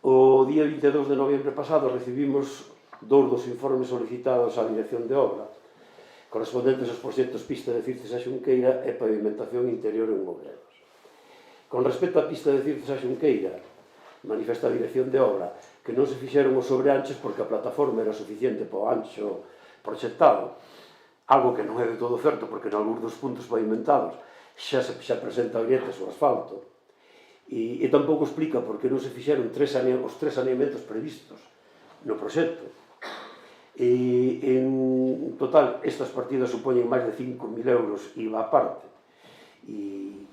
O día 22 de novembro pasado recibimos 2 dos informes solicitados á Dirección de Obra correspondentes aos proxectos Pista de Circes a Xunqueira e Pavimentación Interior en Mourelos. Con respecto á Pista de Circes a Xunqueira, manifesta a Dirección de Obra que non se fixeron os sobreanchos porque a plataforma era suficiente para o ancho proxectado, algo que non é de todo certo porque en algúns dos puntos pavimentados xa presenta grietas o asfalto, e tampouco explica por que non se fixeron os 3 saneamentos previstos no proxecto. E, en total, estas partidas supoñen máis de 5.000 euros IVA aparte, e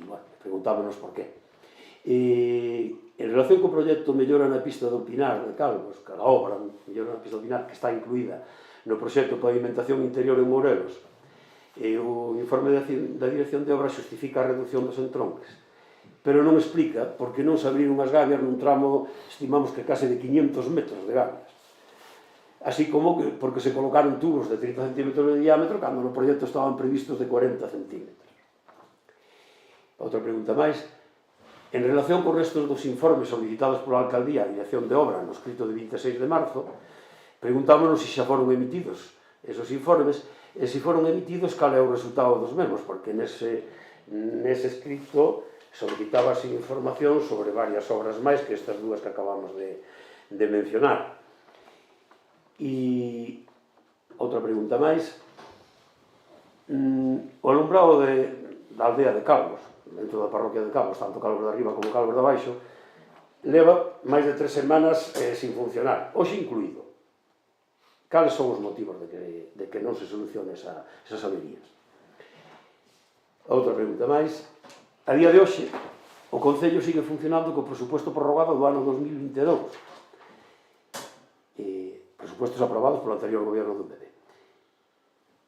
bueno, preguntámonos por qué. En relación co proxecto Mellora na pista do Pinar de Calvos, que a obra Mellora na pista do Pinar, que está incluída no proxecto Pavimentación Interior en Mourelos, o informe da Dirección de Obra xustifica a reducción dos entronques, pero non explica por que non se abriron as gabias nun tramo, estimamos que case de 500 metros de gabias, así como porque se colocaron tubos de 30 centímetros de diámetro cando no proxecto estaban previstos de 40 centímetros. Outra pregunta máis. En relación con restos dos informes solicitados pola Alcaldía a Dirección de Obra no escrito de 26 de marzo, preguntámonos se xa foron emitidos esos informes e se foron emitidos cal é o resultado dos mesmos, porque nese escrito solicitábase información sobre varias obras máis que estas dúas que acabamos de mencionar. E outra pregunta máis. O alumbrado da aldea de Calvos, dentro da parroquia de Calvos, tanto Calvos de arriba como Calvos de abaixo, leva máis de 3 semanas sin funcionar, hoxe incluído. Cales son os motivos de que non se solucione esas averías? Outra pregunta máis. A día de hoxe, o Concello sigue funcionando co presuposto prorrogado do ano 2022. Presupostos aprobados polo anterior goberno do PP.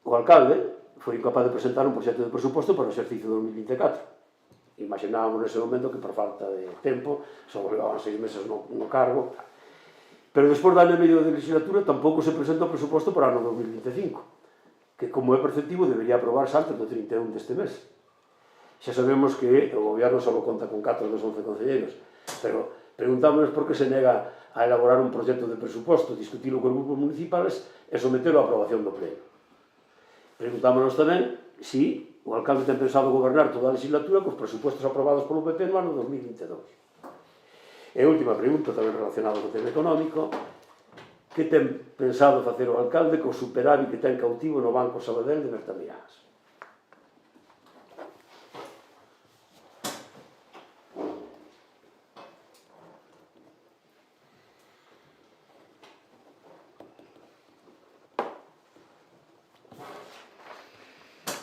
O alcalde foi incapaz de presentar un proxecto de presuposto para o exercicio 2024. Imaginábamos nese momento que por falta de tempo, só levaban 6 meses no cargo, pero despois de ano e medio de legislatura tampouco se presenta o presuposto para o ano 2025, que como é perceptivo debería aprobarse antes do 31 deste mes. Xa sabemos que o goberno só conta con 4 dos 11 concelleiros, pero preguntámonos por que se nega a elaborar un proxecto de presuposto, discutilo con grupos municipales e sometelo á aprobación do pleno. Preguntámonos tamén se o alcalde ten pensado gobernar toda a legislatura cos presupostos aprobados polo PP no ano 2022. E última pregunta, tamén relacionada co tema económico, que ten pensado facer o alcalde co superávit que ten cautivo no Banco Sabadell de Bertamiráns?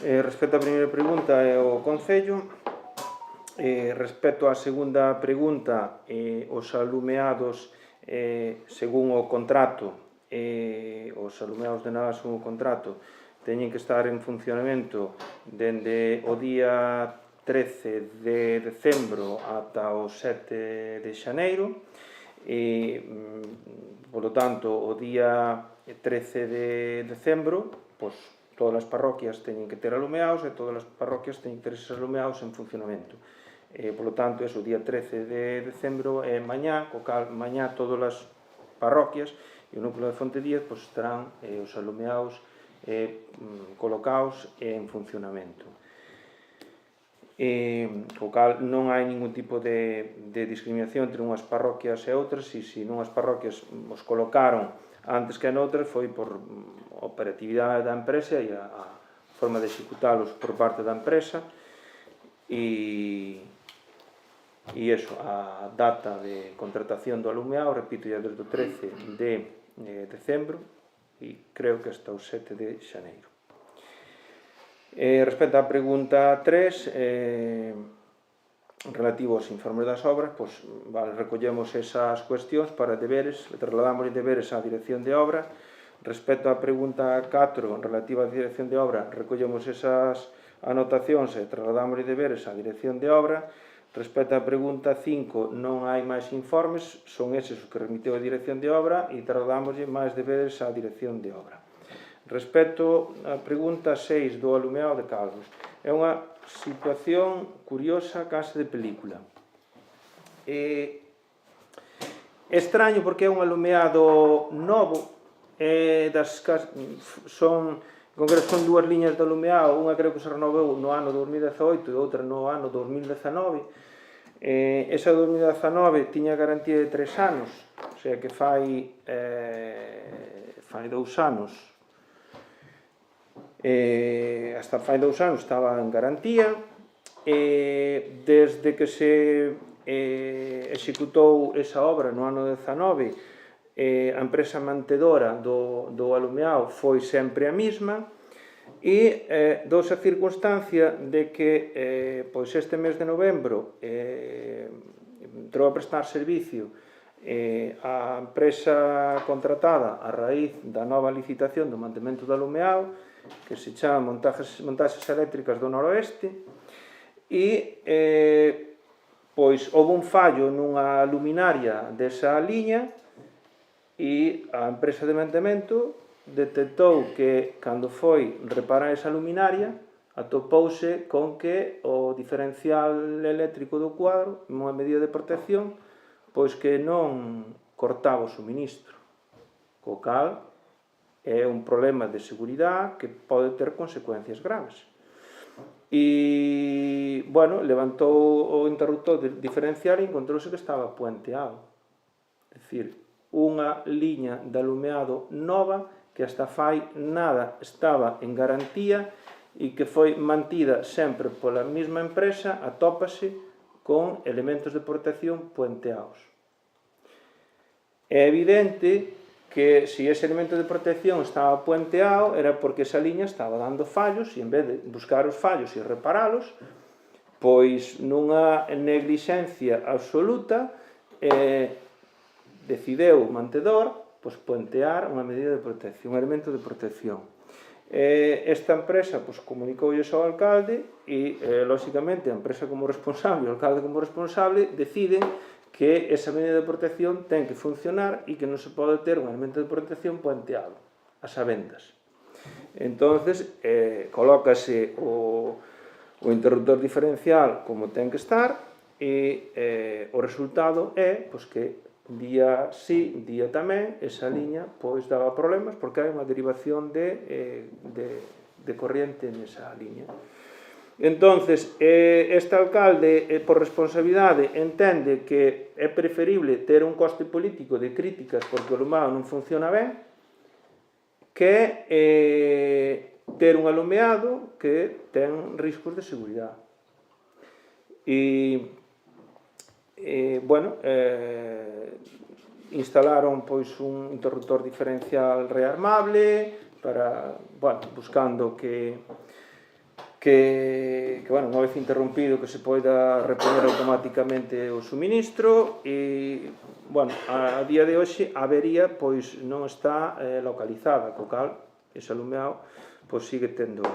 Respecto á primeira pregunta é o Concello. Respecto á segunda pregunta, os alumeados según o contrato, os alumeados de nada según o contrato teñen que estar en funcionamento dende o día 13 de decembro ata o 7 de xaneiro e, polo tanto, o día 13 de decembro, pois, todas as parroquias teñen que ter alumeados e todas as parroquias teñen que ter eses alumeados en funcionamento. Polo tanto, o día 13 de decembro é mañá, co cal mañá todas as parroquias e o núcleo de Fonte Díaz estarán os alumeados colocados en funcionamento. Co cal non hai ningún tipo de discriminación entre unhas parroquias e outras, e se nunhas parroquias os colocaron antes que noutras foi por operatividade da empresa e a forma de executalos por parte da empresa e iso, a data de contratación do alumeado, repito, ya desde o 13 de decembro e creo que hasta o 7 de xaneiro. Respecto á pregunta 3, relativo aos informes das obras, recollemos esas cuestións para deberes, trasladamos deberes á dirección de obra. Respecto á pregunta 4, relativa á dirección de obra, recollemos esas anotacións e trasladamos deberes á dirección de obra. Respecto á pregunta 5, non hai máis informes, son eses os que remitiu a dirección de obra e trasladamos máis deberes á dirección de obra. Respecto á pregunta 6 do alumeado de Calvos, é unha situación curiosa, case de película. É extraño porque é un alumeado novo, son dúas liñas de alumeado, unha creo que se renovou no ano 2018 e outra no ano 2019. Esa 2019 tiña garantía de 3 anos, o sea que fai 2 anos. Hasta fai 2 anos estaba en garantía, desde que se executou esa obra no ano 19, a empresa mantedora do alumeado foi sempre a mesma e douse a circunstancia de que este mes de novembro entrou a prestar servicio a empresa contratada a raíz da nova licitación do mantemento do alumeado, que se chama Montaxes Eléctricas do Noroeste, e houve un fallo nunha luminaria desa liña e a empresa de mantemento detectou que, cando foi reparar esa luminaria, atopouse con que o diferencial eléctrico do cuadro, unha medida de protección, pois que non cortaba o suministro, co cal é un problema de seguridade que pode ter consecuencias graves. E, levantou o interruptor diferencial e encontrouse que estaba puenteado. É dicir, unha liña de alumeado nova que hasta fai nada estaba en garantía e que foi mantida sempre pola mesma empresa, atópase con elementos de protección puenteados. É evidente que se ese elemento de protección estaba puenteado era porque esa liña estaba dando fallos e en vez de buscar os fallos e reparalos, pois nunha negligencia absoluta decideu o mantedor puentear unha medida de protección, un elemento de protección. Esta empresa comunicoulle ao alcalde e, lóxicamente, a empresa como responsable e o alcalde como responsable deciden que esa medida de protección ten que funcionar e que non se pode ter un elemento de protección puenteado, as sabendas. Entonces, colócase o interruptor diferencial como ten que estar e o resultado é que día sí, día tamén, esa liña daba problemas porque hai unha derivación de corriente nesa liña. Entonces, este alcalde, por responsabilidade, entende que é preferible ter un coste político de críticas porque o alumeado non funciona ben que ter un alumeado que ten riscos de seguridade. Instalaron un interruptor diferencial rearmable buscando que unha vez interrompido que se poida repoñer automáticamente o suministro e a día de hoxe a avería non está localizada, co cal ese alumeado sigue tendo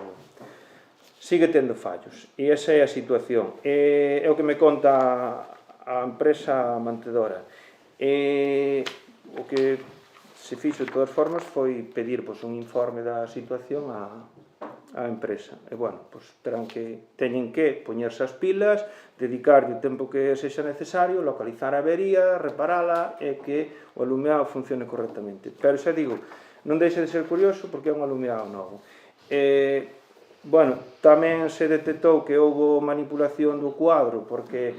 fallos e esa é a situación. É o que me conta a empresa mantedora. O que se fixo de todas formas foi pedir un informe da situación á empresa. E, teñen que poñerse as pilas, dedicarlle o tempo que sexa necesario, localizar a avería, reparala e que o alumeado funcione correctamente. Pero xa digo, non deixa de ser curioso porque é un alumeado novo. Tamén se detectou que houbo manipulación do cuadro porque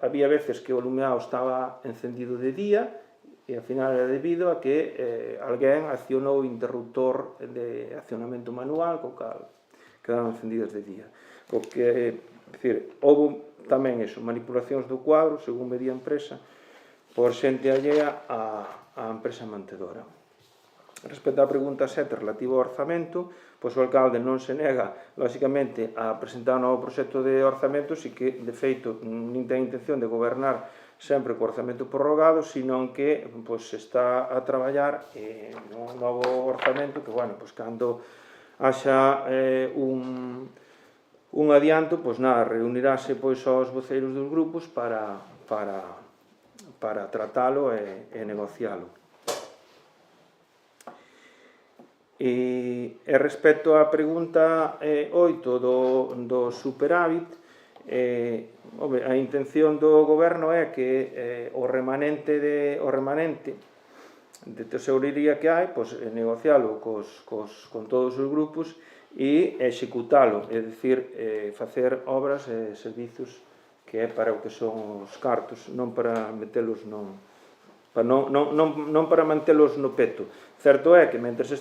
había veces que o alumeado estaba encendido de día e ao final era debido a que alguén accionou o interruptor de accionamento manual co cal quedaron encendidas de día. Houbo tamén manipulacións do cuadro, según me di a empresa, por xente allea á empresa mantedora. Respecto á pregunta 7 relativa ao orzamento, o alcalde non se nega, lóxicamente, a presentar un novo proxecto de orzamento, e que, de feito, non ten intención de gobernar sempre co orzamento prorrogado, senón que se está a traballar un novo orzamento que, cando haxa un adianto, reunirase aos voceiros dos grupos para tratalo e negocialo. E respecto á pregunta 8 do superávit, a intención do goberno é que o remanente de tesourería que hai, negocialo con todos os grupos e executalo, é dicir, facer obras e servizos que é para o que son os cartos, non para metelos non para mantelos no peto. Certo é que mentres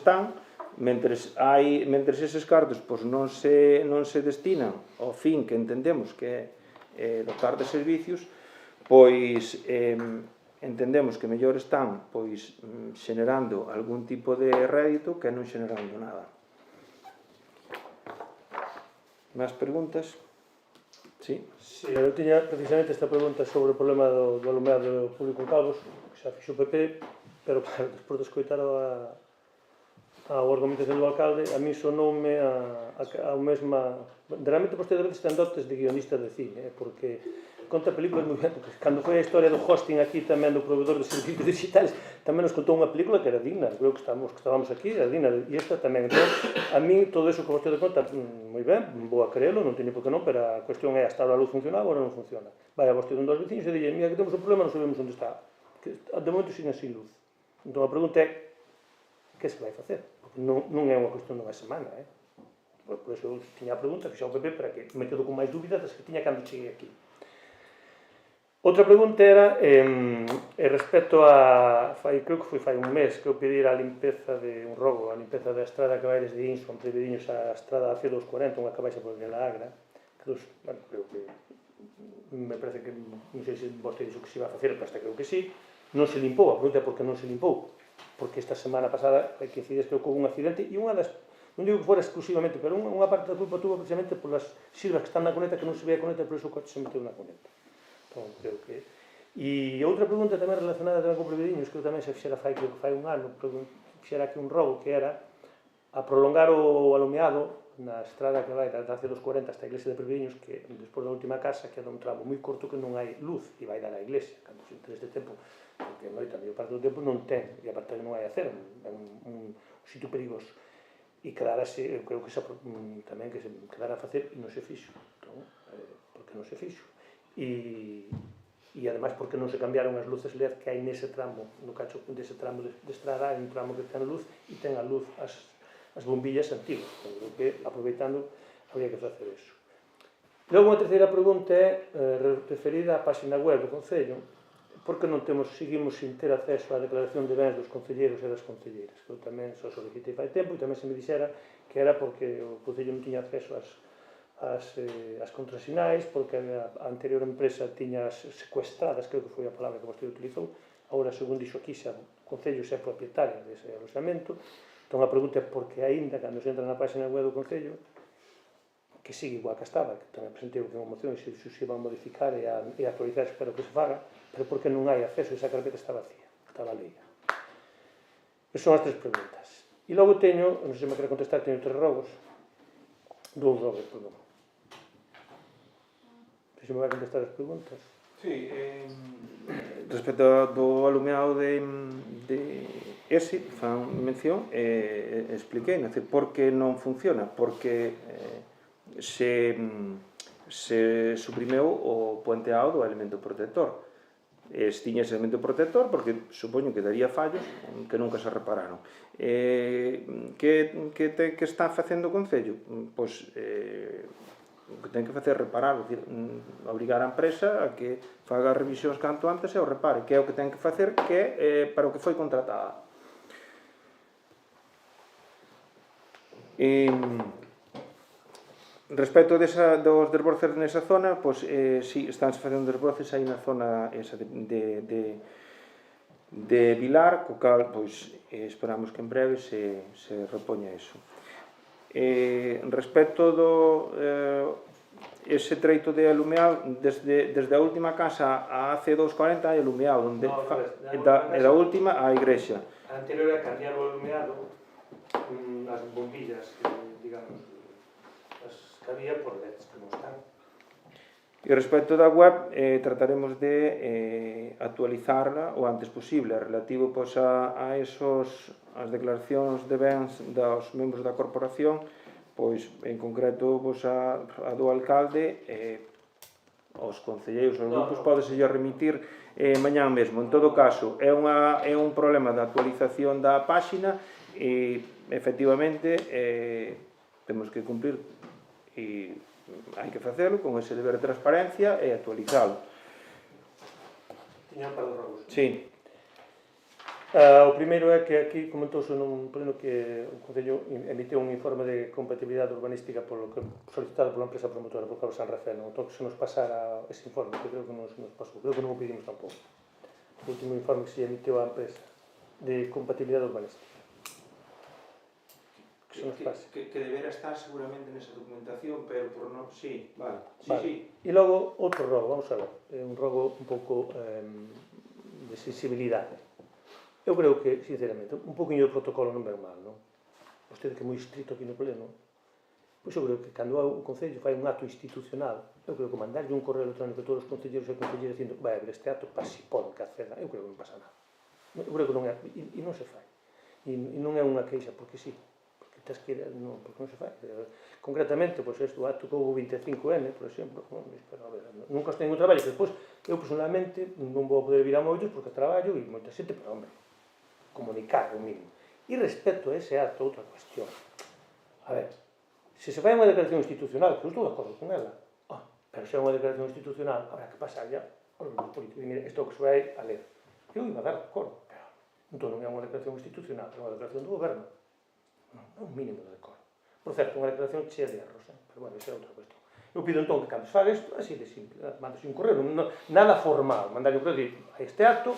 eses cartos non se destinan ao fin que entendemos que é dotar de servicios, entendemos que mellor están xenerando algún tipo de rédito que non xenerando nada. Máis preguntas? Sí? Sí, eu tiña precisamente esta pregunta sobre o problema do alumeado público en Calvos, que xa fixo o PP, pero claro, despois de escoitar a argumentación do alcalde, a mí sonoume a mesma... Realmente, vostede a veces ten dotes de guionista de cine, porque conta películas moi ben, porque cando foi a historia do hosting aquí tamén do provedor de servicios digitales, tamén nos contou unha película que era digna, creo que estábamos aquí, era digna, e esta tamén. Entón, a mí todo eso que vostede conta, moi ben, vou a creelo, non teño por que non, pero a cuestión é, hasta a luz funcionaba ou non funciona. Vai a vostede un dos veciños e dille, mira, que temos un problema, non sabemos onde está. De momento siguen sin luz. Entón, a pregunta é, que se vai facer? Porque non é unha cuestión dunha semana, Por iso eu tiña a pregunta, fixo ao PP, para que me quedo con máis dúbidas das que tiña cando cheguei aquí. Outra pregunta era respecto a, creo que foi fai un mes que eu pedira a limpeza de un rogo, a limpeza da estrada que vai desde Inso, entre Vidiños, a estrada C240, unha que baixa por aquela Agra, que bueno, creo que me parece que, non sei se vostede dixo que se iba a facer, pero hasta creo que sí, non se limpou. A pregunta é por que non se limpou, porque esta semana pasada, hai 15 días que houve un accidente, e unha das, non digo que fora exclusivamente, pero unha parte da culpa tuvo precisamente por as silvas que están na cuneta, que non se ve a cuneta, por iso o coche se meteu na cuneta. Entón, creo que... E outra pregunta tamén relacionada tamén con Previdiños, que eu tamén se fixera fai un ano, fixera aquí un rogo, que era a prolongar o alumeado na estrada que vai da C240 hasta a iglesia de Previdiños, que despois da última casa queda un tramo moi corto que non hai luz e vai dar á iglesia, cando entre este tempo, porque a noite a maior parte do tempo non ten, e aparte que non hai acero, é un sitio perigoso. E quedarase, eu creo que tamén que se quedara a facer e non se fixo, entón, porque non se fixo. E ademais porque non se cambiaron as luces LED que hai nese tramo, no cacho dese tramo de estrada, hai un tramo que ten luz e ten a luz as bombillas antigas, creo que aproveitando habría que facer eso. Logo unha terceira pregunta é referida á página web do Concello, porque non seguimos sin ter acceso á declaración de bens dos concelleiros e das concelleiras, que eu tamén só solicitei fai tempo e tamén se me dixera que era porque o Concello non tiña acceso as contrasinais, porque a anterior empresa tiña secuestradas, creo que foi a palabra que vostede utilizou. Agora, segundo dixo aquí, o Concello xa é propietario dese aloxamento. Entón, a pregunta é porque aínda, cando se entra na página web do Concello, que sigue igual que estaba, que tamén presentei unha moción, se se van a modificar e actualizar, espero que se faga, pero porque non hai acceso, esa carpeta está vacía, está valeia. Esas son as tres preguntas. E logo teño, non sei se me quere contestar, teño dous rogos, perdón. Se me vai contestar as preguntas. Sí, respecto do alumeado de ese, fan mención, expliquei, por que non funciona, porque se suprimeu o puenteado do elemento protector. Tiña ese elemento protector porque supoño que daría fallos que nunca se repararon. Que está facendo o Concello? Pois o que ten que facer é reparar, obrigar a empresa a que faga revisións canto antes e o repare, que é o que ten que facer, que é para o que foi contratada. Respecto dos desbroces nesa zona, pois si, estánse facendo desbroces aí na zona esa de Vilar, co cal pois esperamos que en breve se repoña iso. Respecto ese treito de alumeado, desde a última casa a C240 hai alumeado, e da última á igrexa. A anterior é cambiar o alumeado, as bombillas, digamos, as que había por LEDs que non están. E respecto da web, trataremos de actualizarla o antes posible, relativo pois a as declaracións de bens dos membros da corporación, pois en concreto pois a do alcalde, os concelleiros, os grupos, pódese remitir mañá mesmo. En todo caso, é un problema da actualización da páxina e, efectivamente, temos que cumprir e hai que facelo con ese deber de transparencia e actualizalo. Tiñan para os robos. Sí. O primeiro é que aquí comentouse nun pleno que o Concello emitiu un informe de compatibilidade urbanística solicitado pola empresa promotora por Cabo San Rafael. Entón, que se nos pasara ese informe, que creo que non se nos pasou, creo que non o pedimos tampouco. O último informe que se emitiu á empresa de compatibilidade urbanística. Que se nos pase. Que debera estar seguramente nesa documentación, pero por non... Sí, vale. Sí. E logo, outro rogo, vamos a ver. É un rogo un pouco de sensibilidade. Eu creo que, sinceramente, un poquinho de protocolo non ven mal, non? Vostede que é moi estrito aquí no pleno, pois eu creo que cando o Concello fai un acto institucional, eu creo que mandarlle un correo electrónico a todos os concelleiros e concelleiras dicindo vai haber este acto para si poden que acceda, eu creo que non pasa nada. Eu creo que non é, e non se fai. E non é unha queixa porque sí, porque tes que ir, non, porque non se fai. Concretamente, pois este acto que houve 25N, por exemplo, pero a ver, nunca estou en un traballo, que despois, eu personalmente non vou poder vir a Moitos porque traballo e moita xente, pero hombre, comunicar o mínimo. E respecto a ese acto, outra cuestión. A ver, se se fai unha declaración institucional, que eu estou de acordo con ela, pero se é unha declaración institucional, habrá que pasar ya político. E mira, isto que se vai a ler. Eu iba a dar de acordo, pero entón non é unha declaración institucional, é unha declaración do goberno. Non, é un mínimo de acordo. Por certo, unha declaración chea de erros, pero bueno, iso é outra cuestión. Eu pido entón que cando se faga isto, así de simple, mandase un correo, nada formal, mandar un correo, dir, a este acto,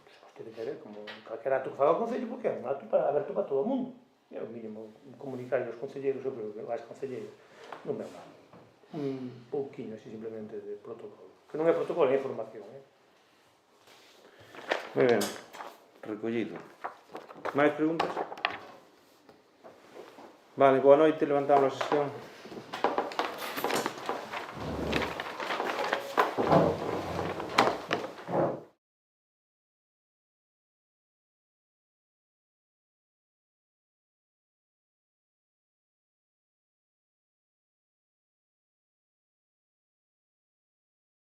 se vostede quere, como calquer acto que faga o Concello, porque é un acto aberto para todo o mundo. É o mínimo comunicar aos concelleiros, eu creo que as concelleiras, non me mal. Un pouquinho, así, simplemente, de protocolo. Que non é protocolo, é información, Moi ben, recollido. Máis preguntas? Vale, boa noite, levantamos a sesión.